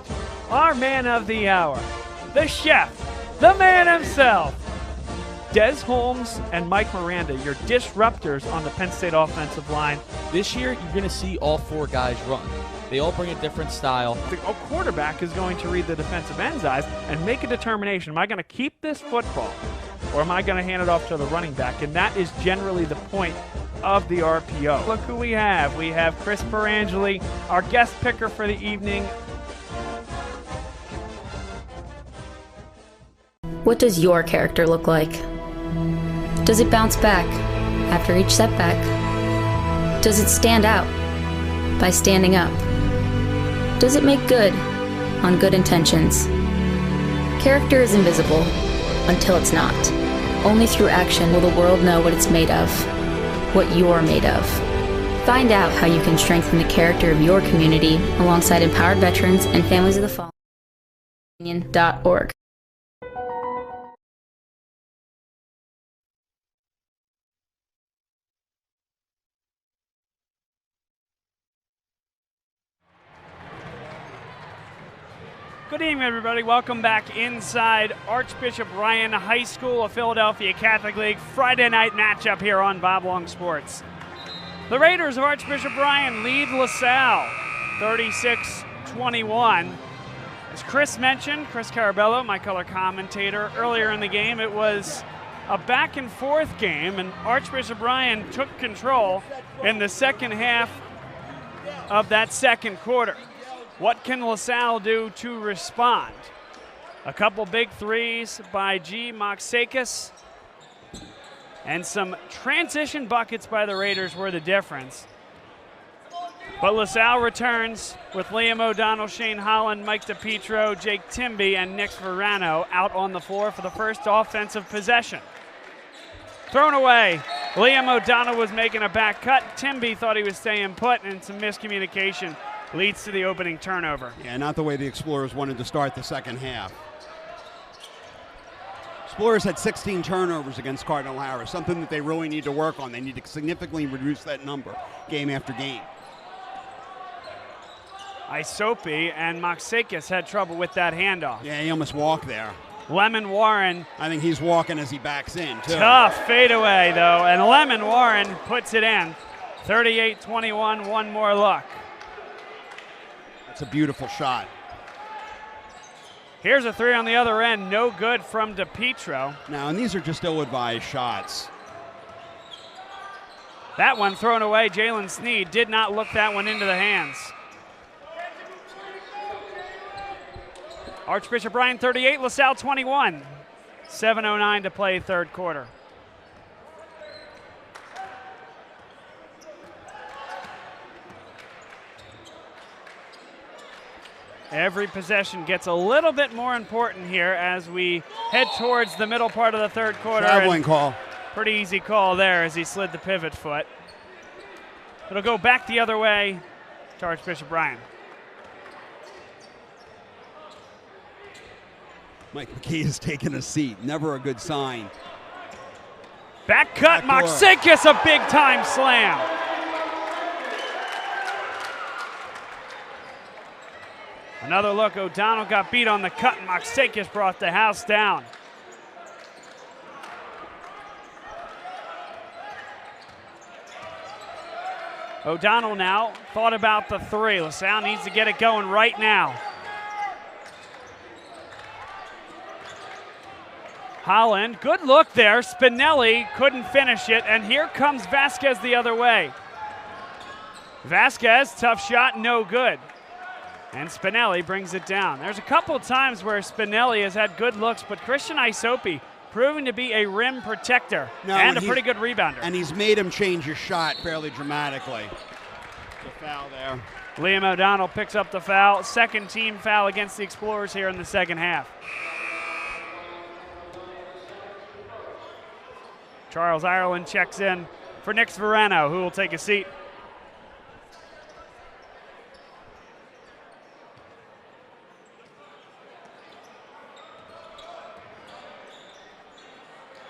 our man of the hour, the chef, the man himself, Des Holmes and Mike Miranda, your disruptors on the Penn State offensive line. This year, you're going to see all four guys run. They all bring a different style. The quarterback is going to read the defensive end's eyes and make a determination. Am I going to keep this football or am I going to hand it off to the running back? And that is generally the point of the RPO. Look who we have. We have Chris Perangeli, our guest picker for the evening. What does your character look like? Does it bounce back after each setback? Does it stand out by standing up? Does it make good on good intentions? Character is invisible until it's not. Only through action will the world know what it's made of, what you're made of. Find out how you can strengthen the character of your community alongside empowered veterans and families of the fallen. Union.org. Good evening, everybody. Welcome back inside Archbishop Ryan High School of Philadelphia Catholic League Friday night matchup here on Bob Long Sports. The Raiders of Archbishop Ryan lead LaSalle 36-21. As Chris mentioned, Chris Carabello, my color commentator, earlier in the game, it was a back and forth game, and Archbishop Ryan took control in the second half of that second quarter. What can LaSalle do to respond? A couple big threes by G. Moxakis and some transition buckets by the Raiders were the difference. But LaSalle returns with Liam O'Donnell, Shane Holland, Mike DePietro, Jake Timby, and Nick Verano out on the floor for the first offensive possession. Thrown away. Liam O'Donnell was making a back cut. Timby thought he was staying put, and some miscommunication leads to the opening turnover. Yeah, not the way the Explorers wanted to start the second half. Explorers had 16 turnovers against Cardinal Harris, something that they really need to work on. They need to significantly reduce that number game after game. Isopi and Moxakis had trouble with that handoff. Yeah, he almost walked there. Lemon Warren. I think he's walking as he backs in, too. Tough fadeaway, though, and Lemon Warren puts it in. 38-21, one more look. It's a beautiful shot. Here's a three on the other end, no good from DePietro. Now, and these are just ill-advised shots. That one thrown away. Jalen Sneed did not look that one into the hands. Archbishop Ryan 38, LaSalle 21. 7:09 to play third quarter. Every possession gets a little bit more important here as we head towards the middle part of the third quarter. Traveling call. Pretty easy call there as he slid the pivot foot. It'll go back the other way to Archbishop Ryan. Mike McKee has taken a seat. Never a good sign. Back cut, Moxakis, a big-time slam. Another look, O'Donnell got beat on the cut, and Moxakis brought the house down. O'Donnell now thought about the three. LaSalle needs to get it going right now. Holland, good look there. Spinelli couldn't finish it, and here comes Vasquez the other way. Vasquez, tough shot, no good. And Spinelli brings it down. There's a couple of times where Spinelli has had good looks, but Christian Isopi proving to be a rim protector and a pretty good rebounder. And he's made him change his shot fairly dramatically. The foul there. Liam O'Donnell picks up the foul. Second team foul against the Explorers here in the second half. Charles Ireland checks in for Nick Verano, who will take a seat.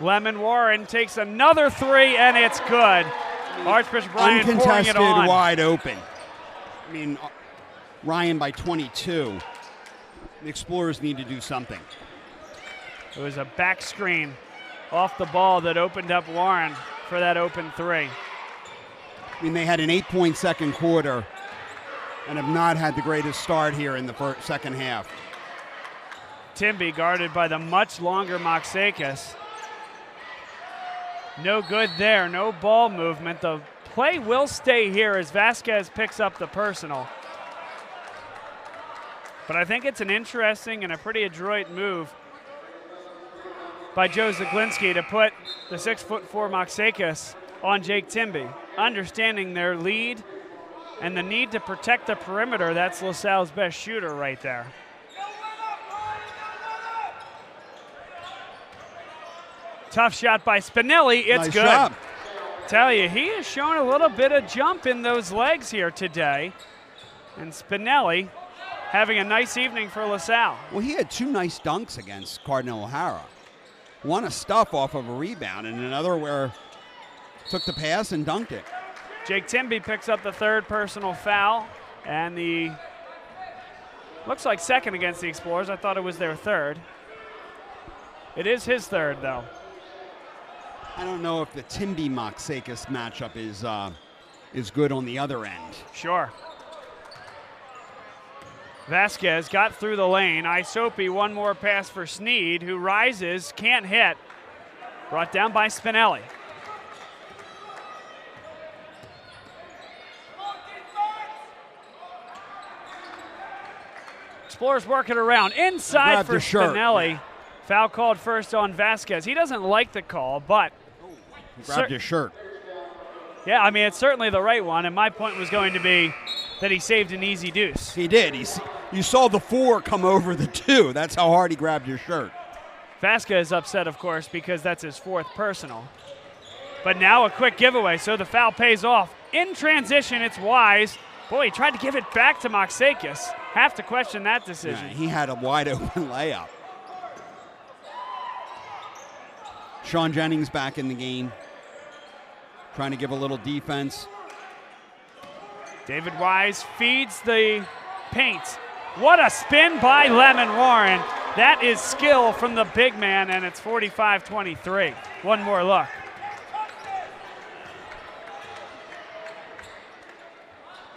Lemon Warren takes another three, and it's good. Archbishop Ryan pouring it uncontested, on. wide open. I mean, Ryan by 22. The Explorers need to do something. It was a back screen off the ball that opened up Warren for that open three. I mean, they had an 8-point second quarter and have not had the greatest start here in the second half. Timby guarded by the much longer Moxakis. No good there, no ball movement. The play will stay here as Vasquez picks up the personal. But I think it's an interesting and a pretty adroit move by Joe Zaglinski to put the 6'4" Moxakis on Jake Timby. Understanding their lead and the need to protect the perimeter, that's LaSalle's best shooter right there. Tough shot by Spinelli. It's nice good. Job. Tell you, he has shown a little bit of jump in those legs here today. And Spinelli having a nice evening for LaSalle. Well, he had two nice dunks against Cardinal O'Hara. One a stuff off of a rebound, and another where took the pass and dunked it. Jake Timby picks up the third personal foul, and the looks like second against the Explorers. I thought it was their third. It is his third, though. I don't know if the Timby Moxakis matchup is good on the other end. Sure. Vasquez got through the lane. Isopi, one more pass for Sneed, who rises, can't hit. Brought down by Spinelli. Explorers work it around. Inside for Spinelli. Foul called first on Vasquez. He doesn't like the call, but he grabbed his shirt. Yeah, I mean, it's certainly the right one, and my point was going to be that he saved an easy deuce. He did. You saw the 4 come over the 2. That's how hard he grabbed his shirt. Vasquez upset, of course, because that's his fourth personal. But now a quick giveaway, so the foul pays off. In transition, it's Wise. Boy, he tried to give it back to Moxakis. Have to question that decision. Yeah, he had a wide open layup. Sean Jennings back in the game, trying to give a little defense. David Wise feeds the paint. What a spin by Lemon Warren. That is skill from the big man, and it's 45-23. One more look.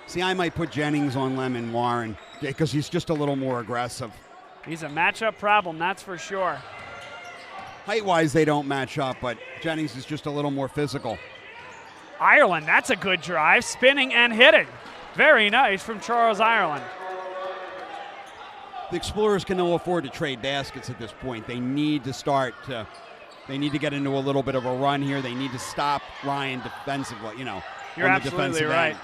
See, I might put Jennings on Lemon Warren because he's just a little more aggressive. He's a matchup problem, that's for sure. Height-wise, they don't match up, but Jennings is just a little more physical. Ireland, that's a good drive, spinning and hitting. Very nice from Charles Ireland. The Explorers can no afford to trade baskets at this point. They need to they need to get into a little bit of a run here. They need to stop Ryan defensively, You're absolutely right.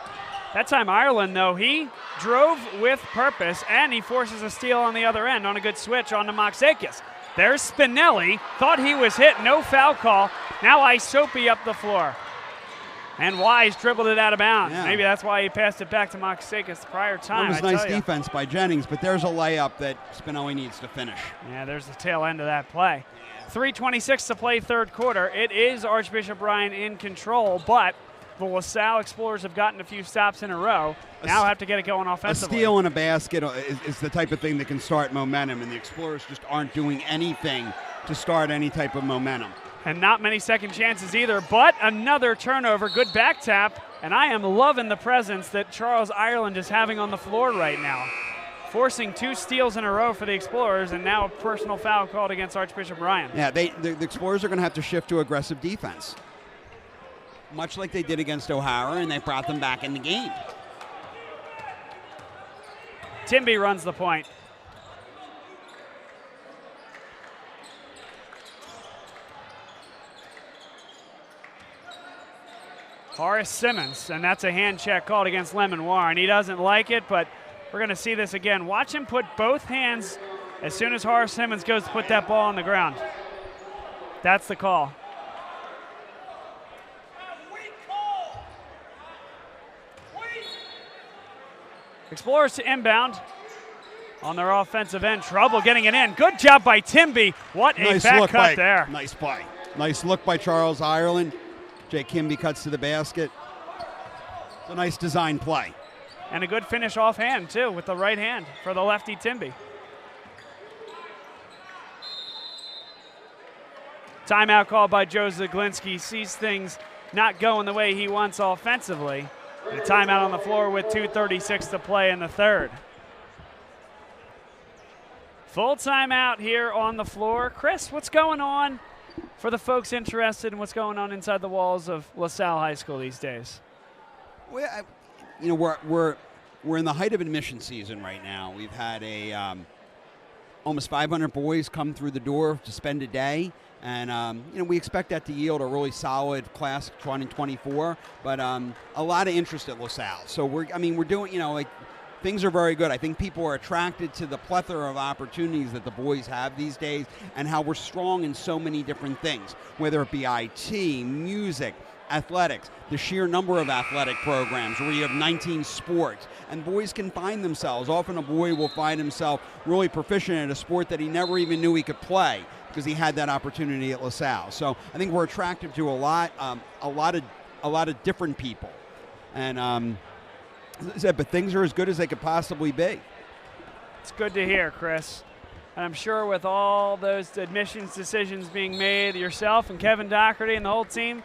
That time Ireland, though, he drove with purpose, and he forces a steal on the other end on a good switch onto Moxakis. There's Spinelli, thought he was hit, no foul call. Now Isopi up the floor. And Wise dribbled it out of bounds. Yeah. Maybe that's why he passed it back to Moxakis the prior time. That was nice defense by Jennings, but there's a layup that Spinelli needs to finish. Yeah, there's the tail end of that play. 3:26 to play third quarter. It is Archbishop Ryan in control, but the LaSalle Explorers have gotten a few stops in a row. Now have to get it going offensively. A steal and a basket is the type of thing that can start momentum, and the Explorers just aren't doing anything to start any type of momentum. And not many second chances either, but another turnover. Good back tap, and I am loving the presence that Charles Ireland is having on the floor right now. Forcing 2 steals in a row for the Explorers, and now a personal foul called against Archbishop Ryan. Yeah, the Explorers are going to have to shift to aggressive defense, much like they did against O'Hara, and they brought them back in the game. Timby runs the point. Horace Simmons, and that's a hand check called against Lemon Warren. He doesn't like it, but we're going to see this again. Watch him put both hands as soon as Horace Simmons goes to put that ball on the ground. That's the call. Explorers to inbound on their offensive end. Trouble getting it in. Good job by Timby. What a Nice back look cut there. Nice play. Nice look by Charles Ireland. Jay Kimby cuts to the basket. It's a nice design play. And a good finish offhand, too, with the right hand for the lefty Timby. Timeout called by Joe Zaglinski. Sees things not going the way he wants offensively. And a timeout on the floor with 2:36 to play in the third. Full timeout here on the floor. Chris, what's going on for the folks interested in what's going on inside the walls of LaSalle High School these days? Well, we're in the height of admission season right now. We've had almost 500 boys come through the door to spend a day. And, we expect that to yield a really solid class of 2024, but a lot of interest at LaSalle. So we're doing, things are very good. I think people are attracted to the plethora of opportunities that the boys have these days and how we're strong in so many different things, whether it be IT, music, athletics, the sheer number of athletic programs where you have 19 sports, and boys can find themselves. Often a boy will find himself really proficient at a sport that he never even knew he could play because he had that opportunity at LaSalle. So I think we're attractive to a lot of different people, and as I said, but things are as good as they could possibly be. It's good to hear, Chris. And I'm sure with all those admissions decisions being made, yourself and Kevin Doherty and the whole team,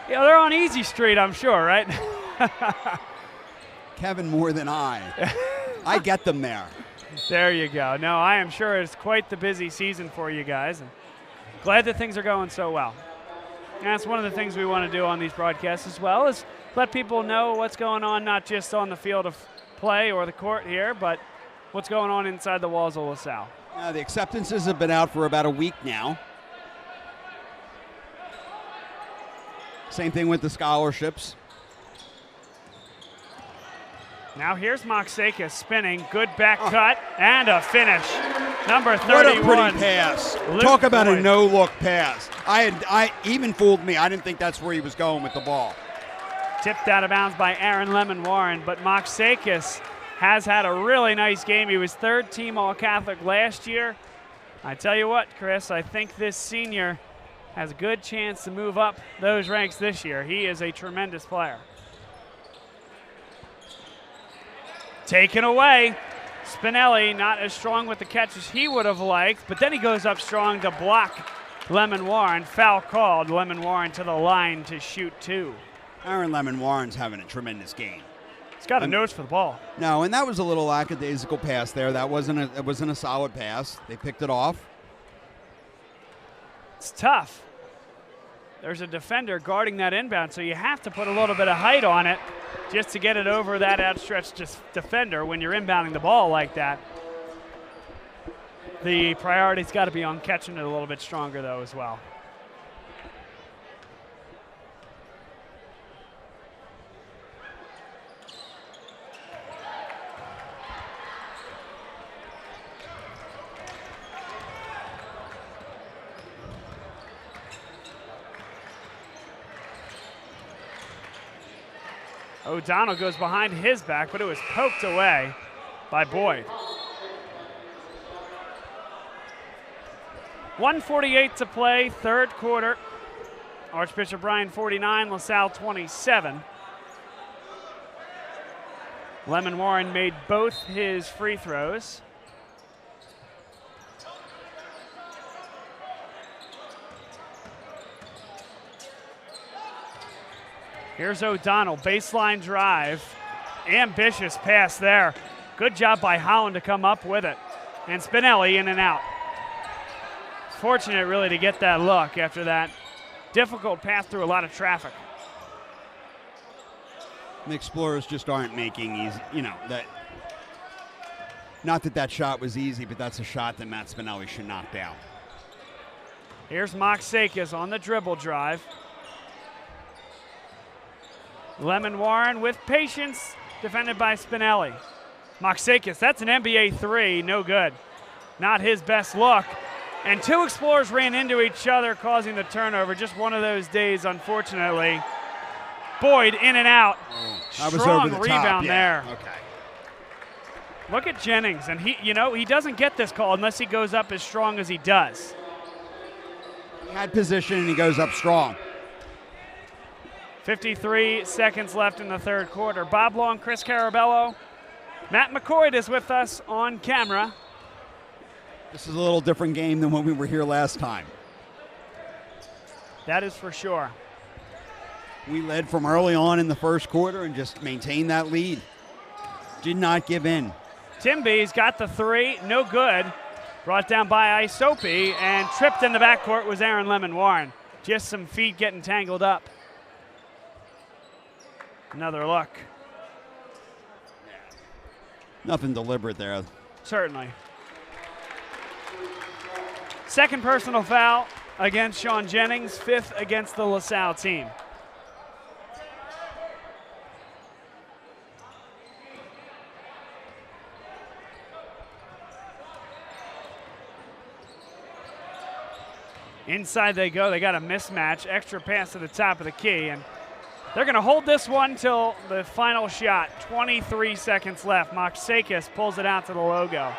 they're on easy street, I'm sure, right? Kevin more than I. I get them there. There you go. No, I am sure it's quite the busy season for you guys. And glad that things are going so well. And that's one of the things we want to do on these broadcasts as well, is let people know what's going on, not just on the field of play or the court here, but what's going on inside the walls of LaSalle. The acceptances have been out for about a week now. Same thing with the scholarships. Now here's Moxakis spinning. Good back cut and a finish. Number 31. What a pretty pass. Talk about a no-look pass. I even fooled me. I didn't think that's where he was going with the ball. Tipped out of bounds by Aaron Lemon-Warren, but Moxakis has had a really nice game. He was third-team All-Catholic last year. I tell you what, Chris, I think this senior has a good chance to move up those ranks this year. He is a tremendous player. Taken away. Spinelli not as strong with the catch as he would have liked, but then he goes up strong to block Lemon-Warren. Foul called. Lemon-Warren to the line to shoot two. Aaron Lemon-Warren's having a tremendous game. He's got a nose for the ball. No, and that was a little lackadaisical pass there. It wasn't a solid pass. They picked it off. It's tough. There's a defender guarding that inbound, so you have to put a little bit of height on it just to get it over that outstretched defender when you're inbounding the ball like that. The priority's got to be on catching it a little bit stronger, though, as well. O'Donnell goes behind his back, but it was poked away by Boyd. 1:48 to play, third quarter. Archbishop Bryan 49, LaSalle 27. Lemon-Warren made both his free throws. Here's O'Donnell, baseline drive. Ambitious pass there. Good job by Holland to come up with it. And Spinelli in and out. Fortunate really to get that look after that difficult pass through a lot of traffic. The Explorers just aren't making easy, that. Not that shot was easy, but that's a shot that Matt Spinelli should knock down. Here's Moxakis on the dribble drive. Lemon-Warren with patience, defended by Spinelli. Moxakis, that's an NBA three, no good. Not his best look. And two Explorers ran into each other, causing the turnover. Just one of those days, unfortunately. Boyd in and out. Strong rebound there. Okay. Look at Jennings, and he doesn't get this call unless he goes up as strong as he does. He had position, and he goes up strong. 53 seconds left in the third quarter. Bob Long, Chris Carabello, Matt McCoy is with us on camera. This is a little different game than when we were here last time. That is for sure. We led from early on in the first quarter and just maintained that lead. Did not give in. Timby's got the three, no good. Brought down by Isopi, and tripped in the backcourt was Aaron Lemon-Warren. Just some feet getting tangled up. Another look. Nothing deliberate there. Certainly. Second personal foul against Sean Jennings, fifth against the LaSalle team. Inside they go. They got a mismatch. Extra pass to the top of the key. And they're going to hold this one till the final shot. 23 seconds left. Moksakis pulls it out to the logo.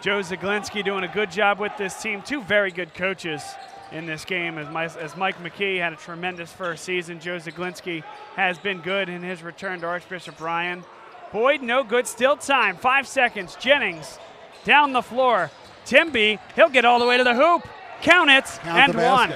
Joe Zaglinski doing a good job with this team. Two very good coaches in this game. As Mike McKee had a tremendous first season, Joe Zaglinski has been good in his return to Archbishop Ryan. Boyd, no good. Still time. 5 seconds. Jennings down the floor. Timby, he'll get all the way to the hoop. Count it, and one.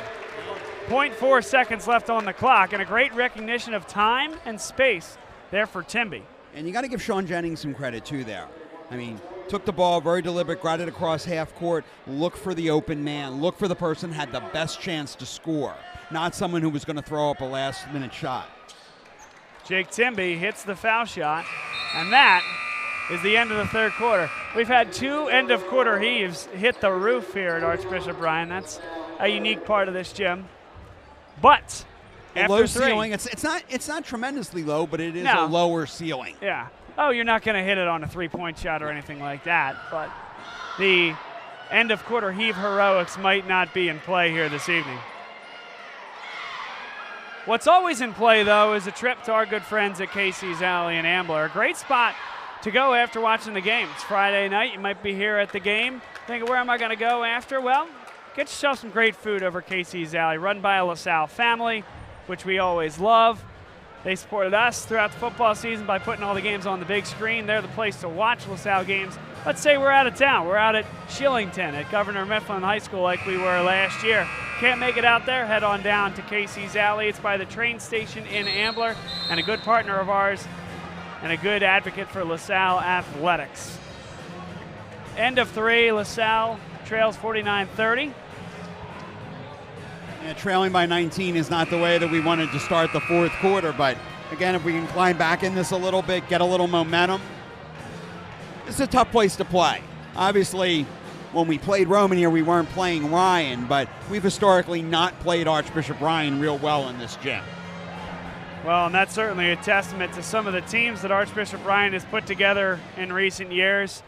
0.4 seconds left on the clock, and a great recognition of time and space there for Timby. And you got to give Sean Jennings some credit, too, there. I mean, took the ball, very deliberate, got it across half court, look for the open man, look for the person had the best chance to score, not someone who was going to throw up a last-minute shot. Jake Timby hits the foul shot, and that is the end of the third quarter. We've had two end-of-quarter heaves hit the roof here at Archbishop Ryan. That's a unique part of this gym. But after low three, ceiling. It's not tremendously low, but it is a lower ceiling. Yeah. Oh, you're not going to hit it on a three-point shot or anything like that. But the end-of-quarter heave heroics might not be in play here this evening. What's always in play, though, is a trip to our good friends at Casey's Alley in Ambler. A great spot to go after watching the game. It's Friday night. You might be here at the game. Thinking, where am I going to go after? Well, get yourself some great food over Casey's Alley, run by a LaSalle family, which we always love. They supported us throughout the football season by putting all the games on the big screen. They're the place to watch LaSalle games. Let's say we're out of town. We're out at Shillington at Governor Mifflin High School like we were last year. Can't make it out there? Head on down to Casey's Alley. It's by the train station in Ambler, and a good partner of ours and a good advocate for LaSalle athletics. End of three, LaSalle trails 49-30. Yeah, trailing by 19 is not the way that we wanted to start the fourth quarter, but again, if we can climb back in this a little bit, get a little momentum, it's a tough place to play. Obviously, when we played Roman here, we weren't playing Ryan, but we've historically not played Archbishop Ryan real well in this gym. Well, and that's certainly a testament to some of the teams that Archbishop Ryan has put together in recent years.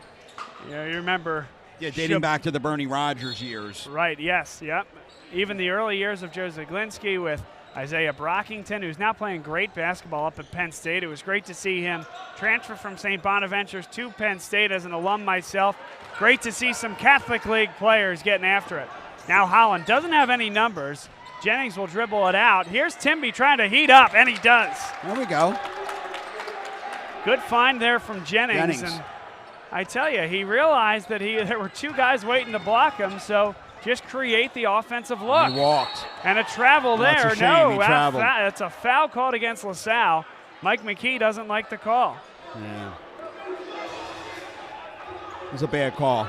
You remember. Yeah, dating back to the Bernie Rogers years. Right, yes, yep. Even the early years of Joe Zaglinski with Isaiah Brockington, who's now playing great basketball up at Penn State. It was great to see him transfer from St. Bonaventures to Penn State as an alum myself. Great to see some Catholic League players getting after it. Now Holland doesn't have any numbers. Jennings will dribble it out. Here's Timby trying to heat up, and he does. There we go. Good find there from Jennings. And I tell you, he realized that there were two guys waiting to block him, so just create the offensive look. He walked. And a travel there. That's a shame. He traveled. It's a foul called against LaSalle. Mike McKee doesn't like the call. Yeah. It was a bad call.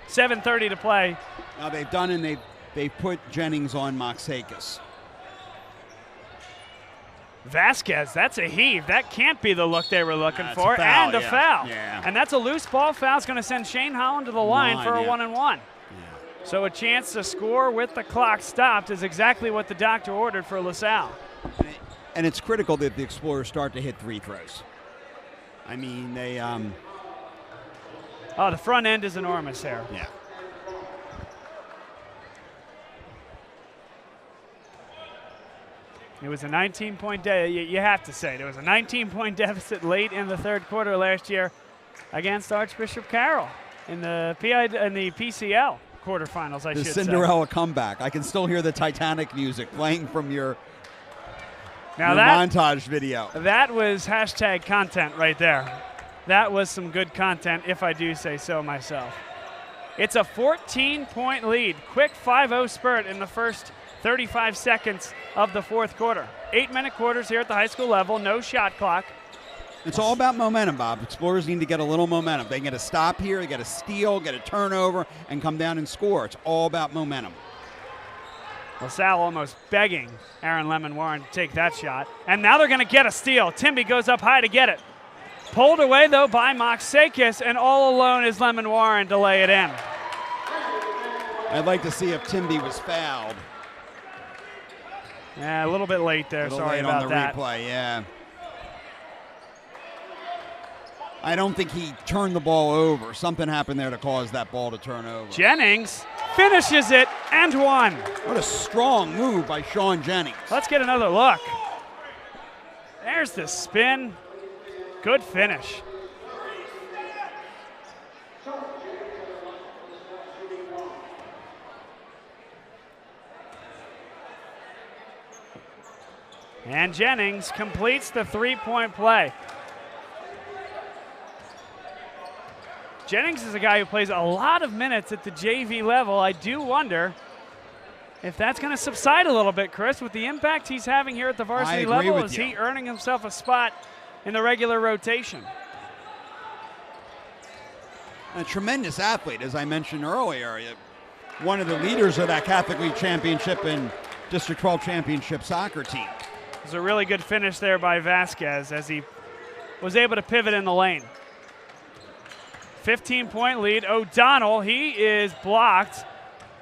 7:30 to play. Now they've done, and they've put Jennings on Moksakis. Vasquez, that's a heave. That can't be the look they were looking for. A foul, and a foul. Yeah. And that's a loose ball foul. It's going to send Shane Holland to the line for a 1-and-1. Yeah. So a chance to score with the clock stopped is exactly what the doctor ordered for LaSalle. And it's critical that the Explorers start to hit free throws. I mean, they Oh, the front end is enormous here. Yeah. It was a 19-point deficit. You have to say, there was a 19-point deficit late in the third quarter last year against Archbishop Carroll. in the PCL quarterfinals, I should say. The Cinderella comeback. I can still hear the Titanic music playing from your montage video. That was hashtag content right there. That was some good content, if I do say so myself. It's a 14-point lead. Quick 5-0 spurt in the first 35 seconds of the fourth quarter. 8-minute quarters here at the high school level. No shot clock. It's all about momentum, Bob. Explorers need to get a little momentum. They get a stop here, they get a steal, get a turnover, and come down and score. It's all about momentum. LaSalle almost begging Aaron Lemon-Warren to take that shot. And now they're going to get a steal. Timby goes up high to get it. Pulled away, though, by Moxakis, and all alone is Lemon-Warren to lay it in. I'd like to see if Timby was fouled. Yeah, a little bit late there. Sorry late about on the that. Replay, yeah. I don't think he turned the ball over. Something happened there to cause that ball to turn over. Jennings finishes it and one. What a strong move by Sean Jennings. Let's get another look. There's the spin. Good finish. And Jennings completes the three-point play. Jennings is a guy who plays a lot of minutes at the JV level. I do wonder if that's going to subside a little bit, Chris, with the impact he's having here at the varsity level. Is he earning himself a spot in the regular rotation? A tremendous athlete, as I mentioned earlier. One of the leaders of that Catholic League Championship and District 12 Championship soccer team. It was a really good finish there by Vasquez as he was able to pivot in the lane. 15-point lead. O'Donnell, he is blocked.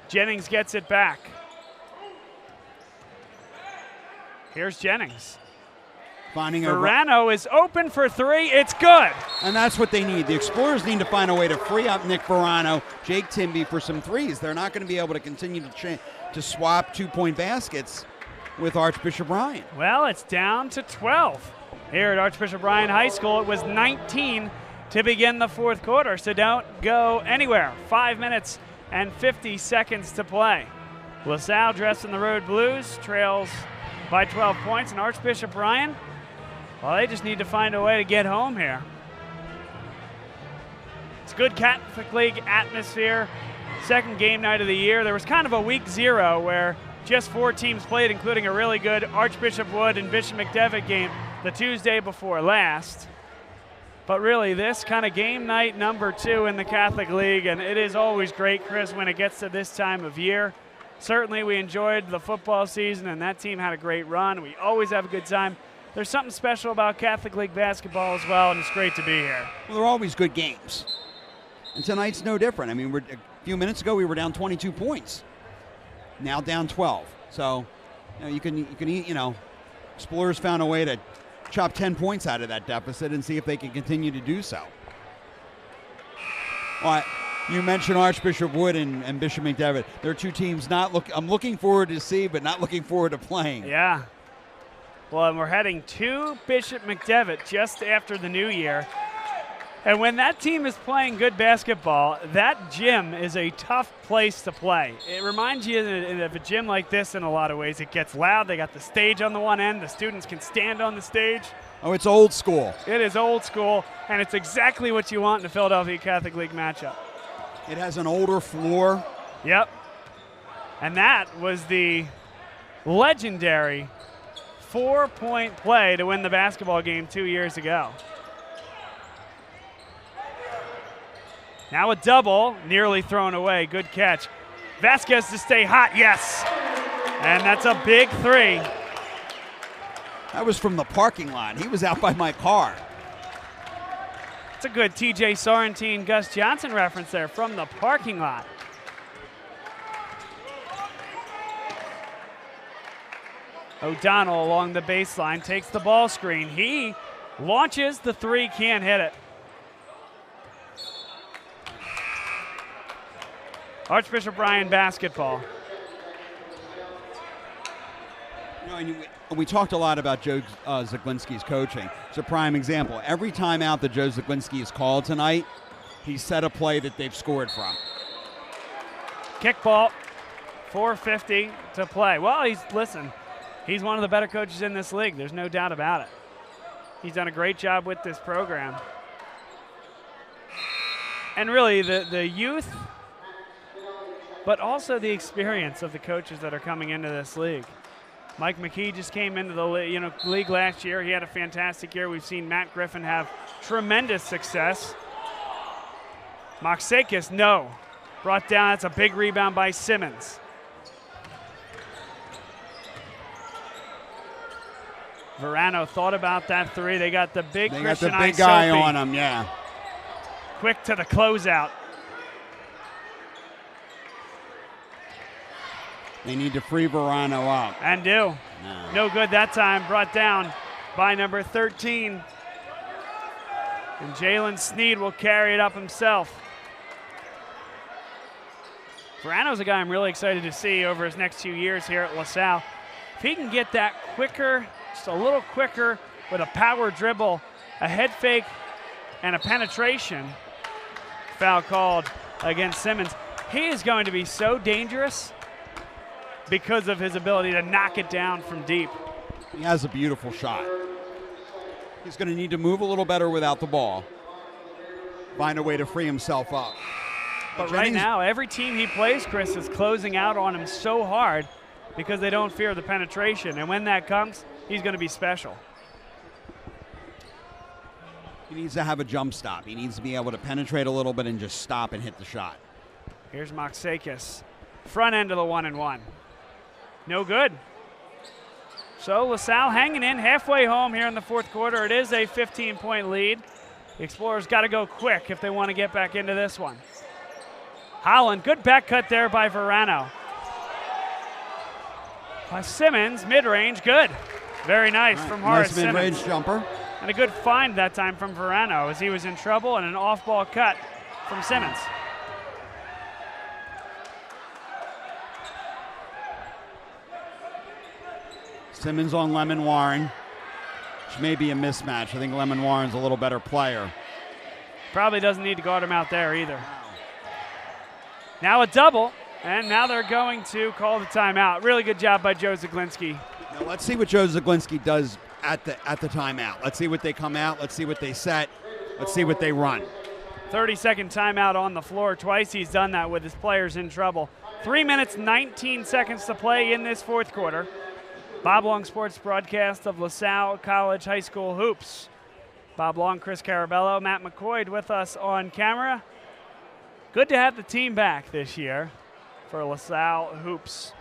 Jennings gets it back. Here's Jennings. Verano is open for three. It's good. And that's what they need. The Explorers need to find a way to free up Nick Verano, Jake Timby for some threes. They're not going to be able to continue to swap two-point baskets with Archbishop Ryan. Well, it's down to 12 here at Archbishop Ryan High School. It was 19 to begin the fourth quarter, so don't go anywhere. 5 minutes and 50 seconds to play. LaSalle, dressed in the road blues, trails by 12 points, and Archbishop Ryan, well, they just need to find a way to get home here. It's good Catholic League atmosphere. Second game night of the year. There was kind of a week zero where just 4 teams played, including a really good Archbishop Wood and Bishop McDevitt game the Tuesday before last. But really, this kind of game night number 2 in the Catholic League, and it is always great, Chris, when it gets to this time of year. Certainly, we enjoyed the football season, and that team had a great run. We always have a good time. There's something special about Catholic League basketball as well, and it's great to be here. Well, they're always good games. And tonight's no different. I mean, a few minutes ago, we were down 22 points. Now down 12. So, you can Explorers found a way to chop 10 points out of that deficit and see if they can continue to do so. Well, you mentioned Archbishop Wood and Bishop McDevitt. They're two teams I'm looking forward to see, but not looking forward to playing. Yeah. Well, and we're heading to Bishop McDevitt just after the new year. And when that team is playing good basketball, that gym is a tough place to play. It reminds you of a gym like this in a lot of ways. It gets loud. They got the stage on the one end. The students can stand on the stage. Oh, it's old school. It is old school, and it's exactly what you want in a Philadelphia Catholic League matchup. It has an older floor. Yep. And that was the legendary 4-point play to win the basketball game 2 years ago. Now a double, nearly thrown away. Good catch. Vasquez to stay hot, yes. And that's a big three. That was from the parking lot. He was out by my car. It's a good TJ Sorrentine, Gus Johnson reference there from the parking lot. O'Donnell along the baseline takes the ball screen. He launches the three, can't hit it. Archbishop Ryan basketball. And we talked a lot about Joe Zaglinski's coaching. It's a prime example. Every time out that Joe Zaglinski is called tonight, he set a play that they've scored from. Kickball, 4:50 to play. Well, he's one of the better coaches in this league. There's no doubt about it. He's done a great job with this program. And really, the youth, but also the experience of the coaches that are coming into this league. Mike McKee just came into the league last year. He had a fantastic year. We've seen Matt Griffin have tremendous success. Moxakis, no. Brought down, that's a big rebound by Simmons. Verano thought about that three. They got the big Christian big guy on him, yeah. Quick to the closeout. They need to free Verano up. And do. No good that time. Brought down by number 13. And Jalen Sneed will carry it up himself. Verano's a guy I'm really excited to see over his next 2 years here at LaSalle. If he can get that quicker, just a little quicker with a power dribble, a head fake, and a penetration, foul called against Simmons, he is going to be so dangerous because of his ability to knock it down from deep. He has a beautiful shot. He's going to need to move a little better without the ball. Find a way to free himself up. But right now, every team he plays, Chris, is closing out on him so hard because they don't fear the penetration. And when that comes, he's going to be special. He needs to have a jump stop. He needs to be able to penetrate a little bit and just stop and hit the shot. Here's Moxakis. Front end of the 1-and-1. No good. So LaSalle hanging in halfway home here in the fourth quarter. It is a 15-point lead. The Explorers got to go quick if they want to get back into this one. Holland, good back cut there by Verano. Simmons, mid-range, good. Very nice from Horace Nice mid-range Simmons. jumper. And a good find that time from Verano as he was in trouble, and an off-ball cut from Simmons. Simmons on Lemon Warren, which may be a mismatch. I think Lemon Warren's a little better player. Probably doesn't need to guard him out there either. Now a double, and now they're going to call the timeout. Really good job by Joe Zaglinski. Now let's see what Joe Zaglinski does at the timeout. Let's see what they come out. Let's see what they set. Let's see what they run. 30-second timeout on the floor. Twice he's done that with his players in trouble. 3 minutes, 19 seconds to play in this fourth quarter. Bob Long Sports broadcast of LaSalle College High School Hoops. Bob Long, Chris Carabello, Matt McCoy with us on camera. Good to have the team back this year for LaSalle Hoops.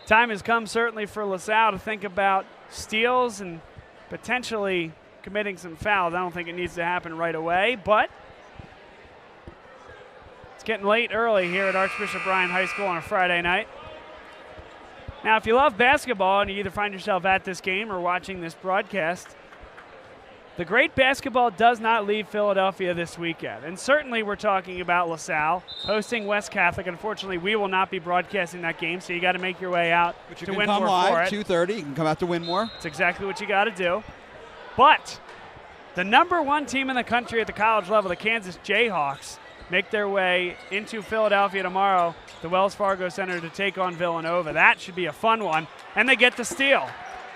Time has come certainly for LaSalle to think about steals and potentially committing some fouls. I don't think it needs to happen right away, but it's getting late early here at Archbishop Bryan High School on a Friday night. Now, if you love basketball and you either find yourself at this game or watching this broadcast, the great basketball does not leave Philadelphia this weekend. And certainly we're talking about LaSalle hosting West Catholic. Unfortunately, we will not be broadcasting that game, so you got to make your way out to Winmore come for live, it. 2:30. You can come out to Winmore. That's exactly what you got to do. But the number one team in the country at the college level, the Kansas Jayhawks, make their way into Philadelphia tomorrow, the Wells Fargo Center, to take on Villanova. That should be a fun one. And they get the steal.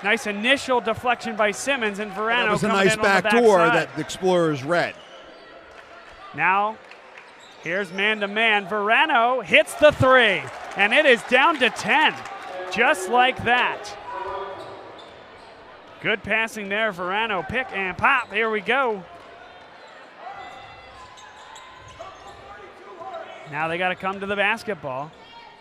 Nice initial deflection by Simmons, and Verano That was a coming nice in on the backdoor backside. that the Explorers read. Now, here's man-to-man. Verano hits the three, and it is down to 10, just like that. Good passing there, Verano. Pick and pop. Here we go. Now they got to come to the basketball.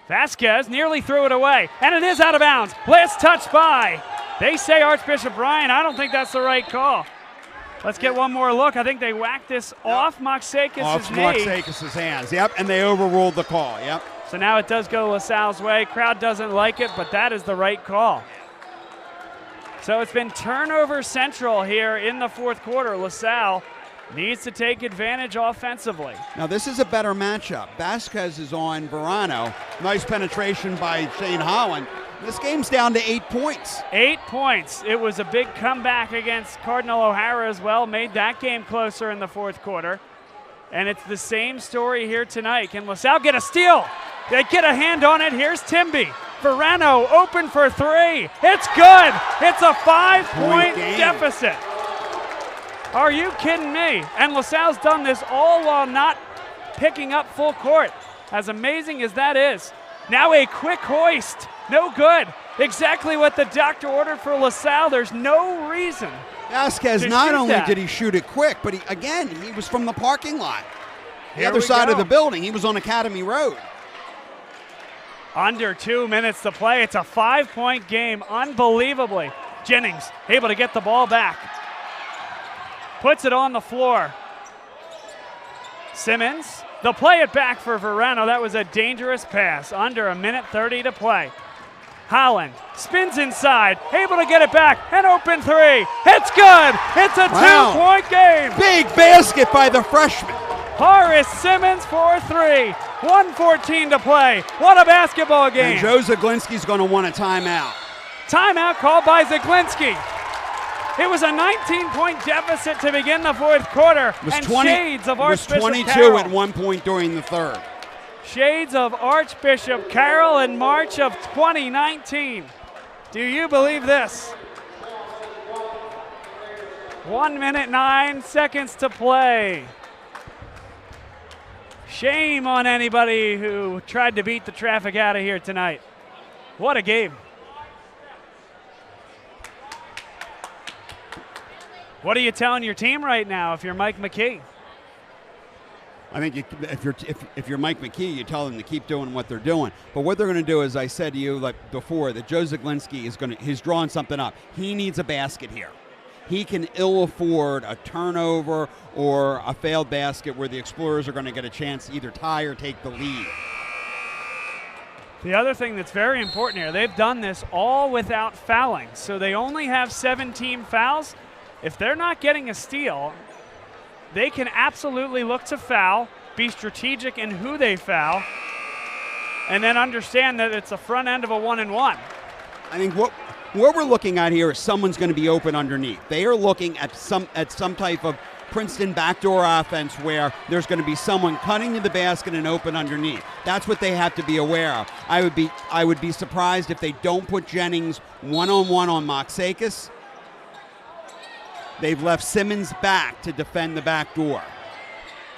Vasquez nearly threw it away, and it is out of bounds. Last touch by. They say Archbishop Bryan. I don't think that's the right call. Let's get one more look. I think they whacked this off Moxakis' Off knee. Moxakis' hands. Yep, and they overruled the call. Yep. So now it does go LaSalle's way. Crowd doesn't like it, but that is the right call. So it's been turnover central here in the fourth quarter. LaSalle needs to take advantage offensively. Now this is a better matchup. Vasquez is on Verano. Nice penetration by Shane Holland. This game's down to 8 points. 8 points. It was a big comeback against Cardinal O'Hara as well, made that game closer in the fourth quarter. And it's the same story here tonight. Can LaSalle get a steal? They get a hand on it. Here's Timby. Verano open for three. It's good. It's a 5-point deficit. Are you kidding me? And LaSalle's done this all while not picking up full court. As amazing as that is. Now a quick hoist. No good. Exactly what the doctor ordered for LaSalle. There's no reason. Vasquez, not only did he shoot it quick, but he was from the parking lot. The other side of the building. He was on Academy Road. Under 2 minutes to play. It's a 5-point game, unbelievably. Jennings able to get the ball back. Puts it on the floor. Simmons, they'll play it back for Verano. That was a dangerous pass. Under 1:30 to play. Holland spins inside, able to get it back, an open three. It's good. It's a 2-point game. Big basket by the freshman. Horace Simmons for three. 1:14 to play. What a basketball game. And Joe Zaglinski's going to want a timeout. Timeout called by Zaglinski. It was a 19-point deficit to begin the fourth quarter. Shades of Archbishop Carroll. It was 22 Carroll. at one point during the third. Shades of Archbishop Carroll in March of 2019. Do you believe this? 1 minute, 9 seconds to play. Shame on anybody who tried to beat the traffic out of here tonight. What a game. What are you telling your team right now if you're Mike McKee? I think if you're Mike McKee, you tell them to keep doing what they're doing. But what they're going to do, as I said to you like before, that Joe Zaglinski he's drawing something up. He needs a basket here. He can ill afford a turnover or a failed basket where the Explorers are going to get a chance to either tie or take the lead. The other thing that's very important here, they've done this all without fouling. So they only have 17 fouls. If they're not getting a steal, they can absolutely look to foul, be strategic in who they foul, and then understand that it's the front end of a 1-and-1. I think what we're looking at here is someone's going to be open underneath. They are looking at some type of Princeton backdoor offense where there's going to be someone cutting to the basket and open underneath. That's what they have to be aware of. I would be surprised if they don't put Jennings one-on-one on Moxakis. They've left Simmons back to defend the back door.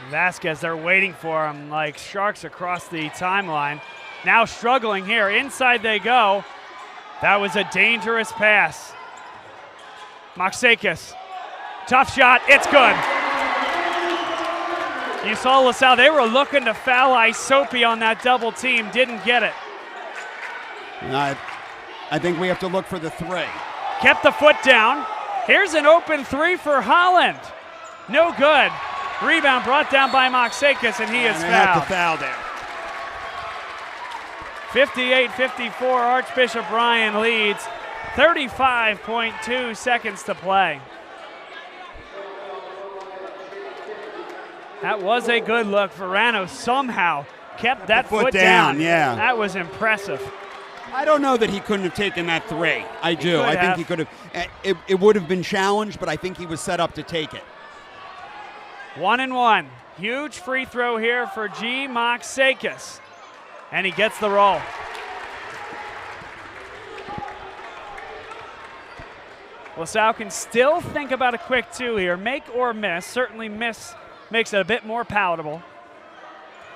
Vasquez, they're waiting for him like sharks across the timeline. Now struggling here. Inside they go. That was a dangerous pass. Moxakis. Tough shot. It's good. You saw LaSalle. They were looking to foul Isopi on that double team. Didn't get it. I think we have to look for the three. Kept the foot down. Here's an open three for Holland. No good. Rebound brought down by Moxakis, and he is fouled. Have to foul there. 58-54, Archbishop Ryan leads. 35.2 seconds to play. That was a good look. Verano somehow kept that foot down. Yeah. That was impressive. I don't know that he couldn't have taken that three. I do. I think he could have. It would have been challenged, but I think he was set up to take it. 1-and-1. Huge free throw here for G. Moxakis. And he gets the roll. LaSalle can still think about a quick two here. Make or miss. Certainly miss makes it a bit more palatable.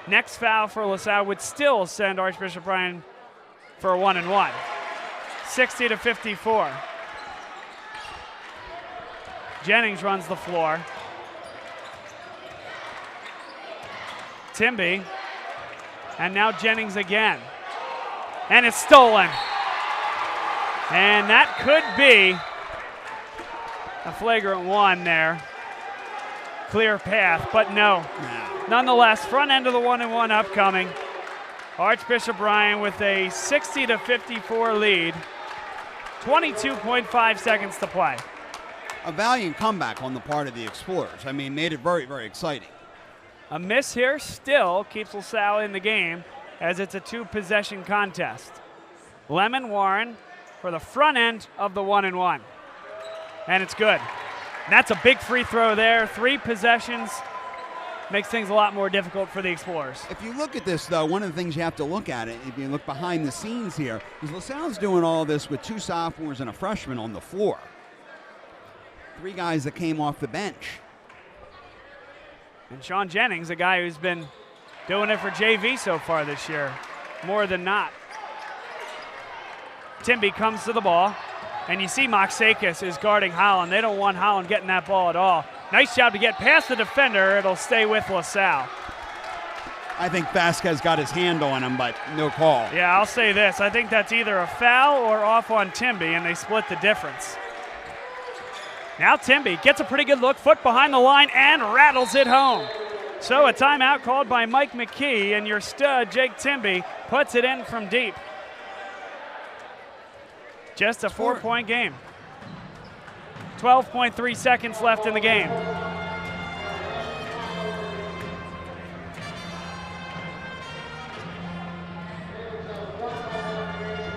Next foul for LaSalle would still send Archbishop Ryan for a 1-and-1. 60-54. Jennings runs the floor. Timby. And now Jennings again. And it's stolen. And that could be a flagrant one there. Clear path, but no. Nonetheless, front end of the 1-and-1 upcoming. Archbishop Ryan with a 60-54 lead. 22.5 seconds to play. A valiant comeback on the part of the Explorers. I mean, made it very, very exciting. A miss here still keeps LaSalle in the game as it's a two-possession contest. Lemon Warren for the front end of the 1-and-1. And it's good. That's a big free throw there. 3 possessions. Makes things a lot more difficult for the Explorers. If you look at this, though, one of the things you have to look at it, if you look behind the scenes here, is LaSalle's doing all this with 2 sophomores and a freshman on the floor. 3 guys that came off the bench. And Sean Jennings, a guy who's been doing it for JV so far this year, more than not. Timby comes to the ball, and you see Moxakis is guarding Holland. They don't want Holland getting that ball at all. Nice job to get past the defender. It'll stay with LaSalle. I think Vasquez got his hand on him, but no call. Yeah, I'll say this. I think that's either a foul or off on Timby, and they split the difference. Now Timby gets a pretty good look, foot behind the line, and rattles it home. So a timeout called by Mike McKee, and your stud, Jake Timby, puts it in from deep. Just a 4-point game. 12.3 seconds left in the game.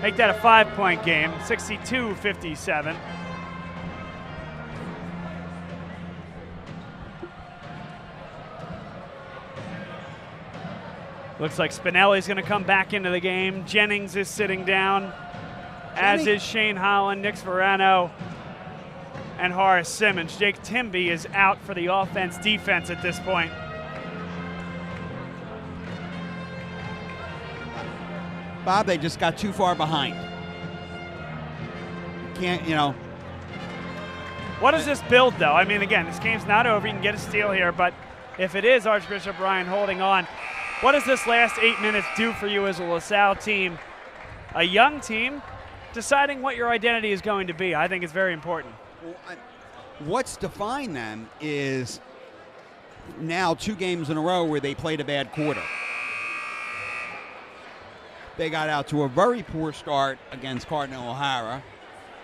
Make that a 5-point game, 62-57. Looks like Spinelli's going to come back into the game. Jennings is sitting down, as is Shane Holland, Nick Sperano, and Horace Simmons. Jake Timby is out for the offense-defense at this point. Bob, they just got too far behind. You can't, you know. What does this build, though? I mean, again, this game's not over. You can get a steal here, but if it is Archbishop Bryan holding on, what does this last 8 minutes do for you as a LaSalle team? A young team deciding what your identity is going to be. I think it's very important. Well, what's defined them is now 2 games in a row where they played a bad quarter. They got out to a very poor start against Cardinal O'Hara,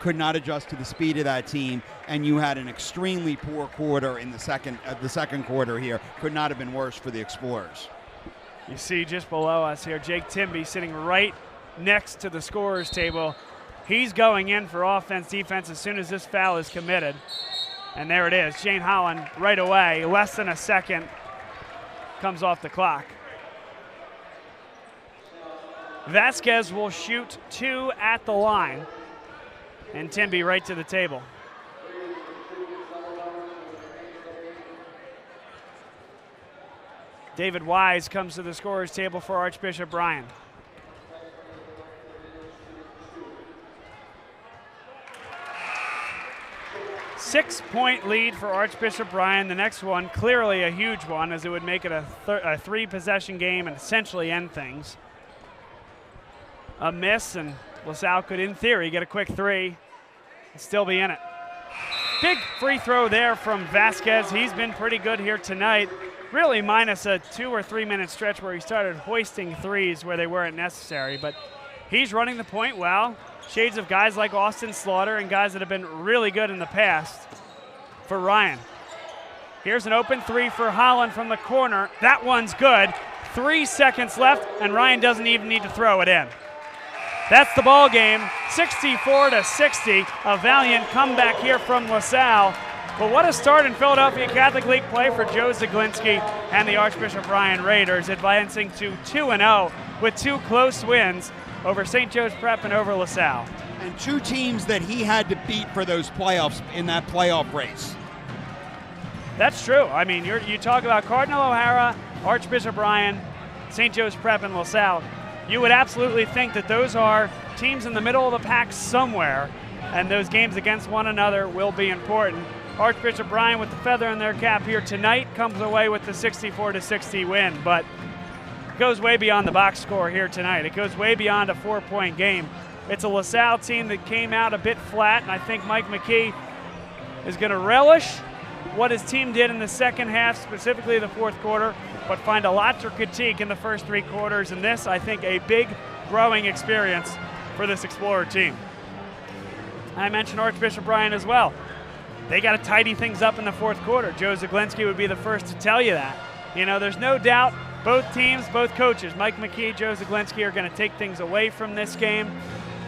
could not adjust to the speed of that team, and you had an extremely poor quarter in the second quarter here. Could not have been worse for the Explorers. You see just below us here, Jake Timby sitting right next to the scorer's table. He's going in for offense, defense as soon as this foul is committed. And there it is. Shane Holland right away, less than a second, comes off the clock. Vasquez will shoot 2 at the line. And Timby right to the table. David Wise comes to the scorer's table for Archbishop Bryan. Six-point lead for Archbishop Bryan. The next one, clearly a huge one, as it would make it a 3-possession game and essentially end things. A miss, and LaSalle could, in theory, get a quick 3 and still be in it. Big free throw there from Vasquez. He's been pretty good here tonight. Really minus a 2 or 3 minute stretch where he started hoisting threes where they weren't necessary, but he's running the point well. Shades of guys like Austin Slaughter and guys that have been really good in the past for Ryan. Here's an open 3 for Holland from the corner. That one's good. 3 seconds left, and Ryan doesn't even need to throw it in. That's the ball game, 64-60. A valiant comeback here from LaSalle. But what a start in Philadelphia Catholic League play for Joe Zaglinski and the Archbishop Bryan Raiders, advancing to 2-0 with 2 close wins over St. Joe's Prep and over LaSalle. And 2 teams that he had to beat for those playoffs in that playoff race. That's true. I mean, you talk about Cardinal O'Hara, Archbishop Bryan, St. Joe's Prep, and LaSalle. You would absolutely think that those are teams in the middle of the pack somewhere, and those games against one another will be important. Archbishop Bryan, with the feather in their cap here tonight, comes away with the 64-60 win, but it goes way beyond the box score here tonight. It goes way beyond a 4-point game. It's a LaSalle team that came out a bit flat, and I think Mike McKee is going to relish what his team did in the second half, specifically the fourth quarter, but find a lot to critique in the first 3 quarters, and this, I think, a big growing experience for this Explorer team. I mentioned Archbishop Bryan as well. They got to tidy things up in the fourth quarter. Joe Zaglinski would be the first to tell you that. You know, there's no doubt both teams, both coaches, Mike McKee, Joe Zaglinski, are going to take things away from this game.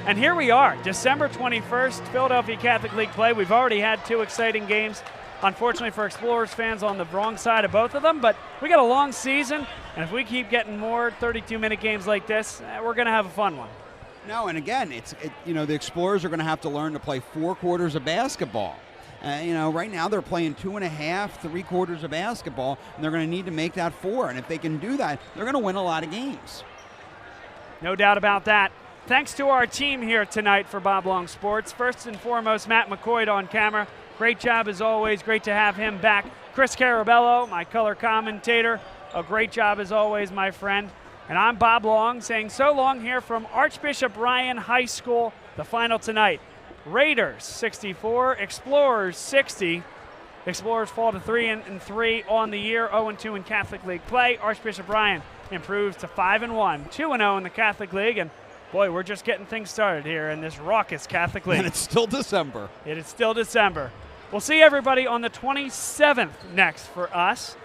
And here we are, December 21st, Philadelphia Catholic League play. We've already had 2 exciting games, unfortunately for Explorers fans, on the wrong side of both of them, but we got a long season, and if we keep getting more 32-minute games like this, we're going to have a fun one. No, and again, the Explorers are going to have to learn to play 4 quarters of basketball. Right now they're playing 2.5, 3 quarters of basketball, and they're going to need to make that 4, and if they can do that, they're going to win a lot of games. No doubt about that. Thanks to our team here tonight for Bob Long Sports. First and foremost, Matt McCoy on camera. Great job as always. Great to have him back. Chris Carabello, my color commentator. A great job as always, my friend. And I'm Bob Long saying so long here from Archbishop Ryan High School. The final tonight, Raiders 64, Explorers 60. Explorers fall to 3-3 on the year, 0-2 in Catholic League play. Archbishop Ryan improves to 5-1, 2-0 in the Catholic League, and boy, we're just getting things started here in this raucous Catholic League. And it's still December. It is still December. We'll see everybody on the 27th next for us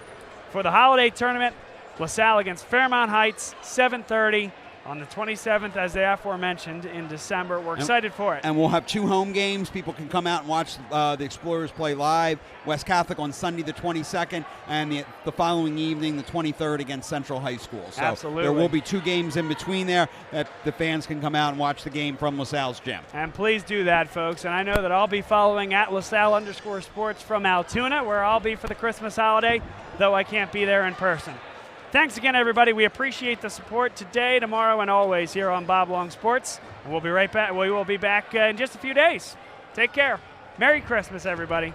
for the holiday tournament. LaSalle against Fairmount Heights, 7:30 on the 27th, as they aforementioned, in December. We're excited for it. And we'll have 2 home games. People can come out and watch the Explorers play live. West Catholic on Sunday the 22nd, and the following evening, the 23rd, against Central High School. So absolutely. There will be 2 games in between there that the fans can come out and watch the game from LaSalle's gym. And please do that, folks. And I know that I'll be following at LaSalle_sports from Altoona, where I'll be for the Christmas holiday, though I can't be there in person. Thanks again, everybody. We appreciate the support today, tomorrow, and always here on Bob Long Sports. And we'll be right back. We will be back in just a few days. Take care. Merry Christmas, everybody.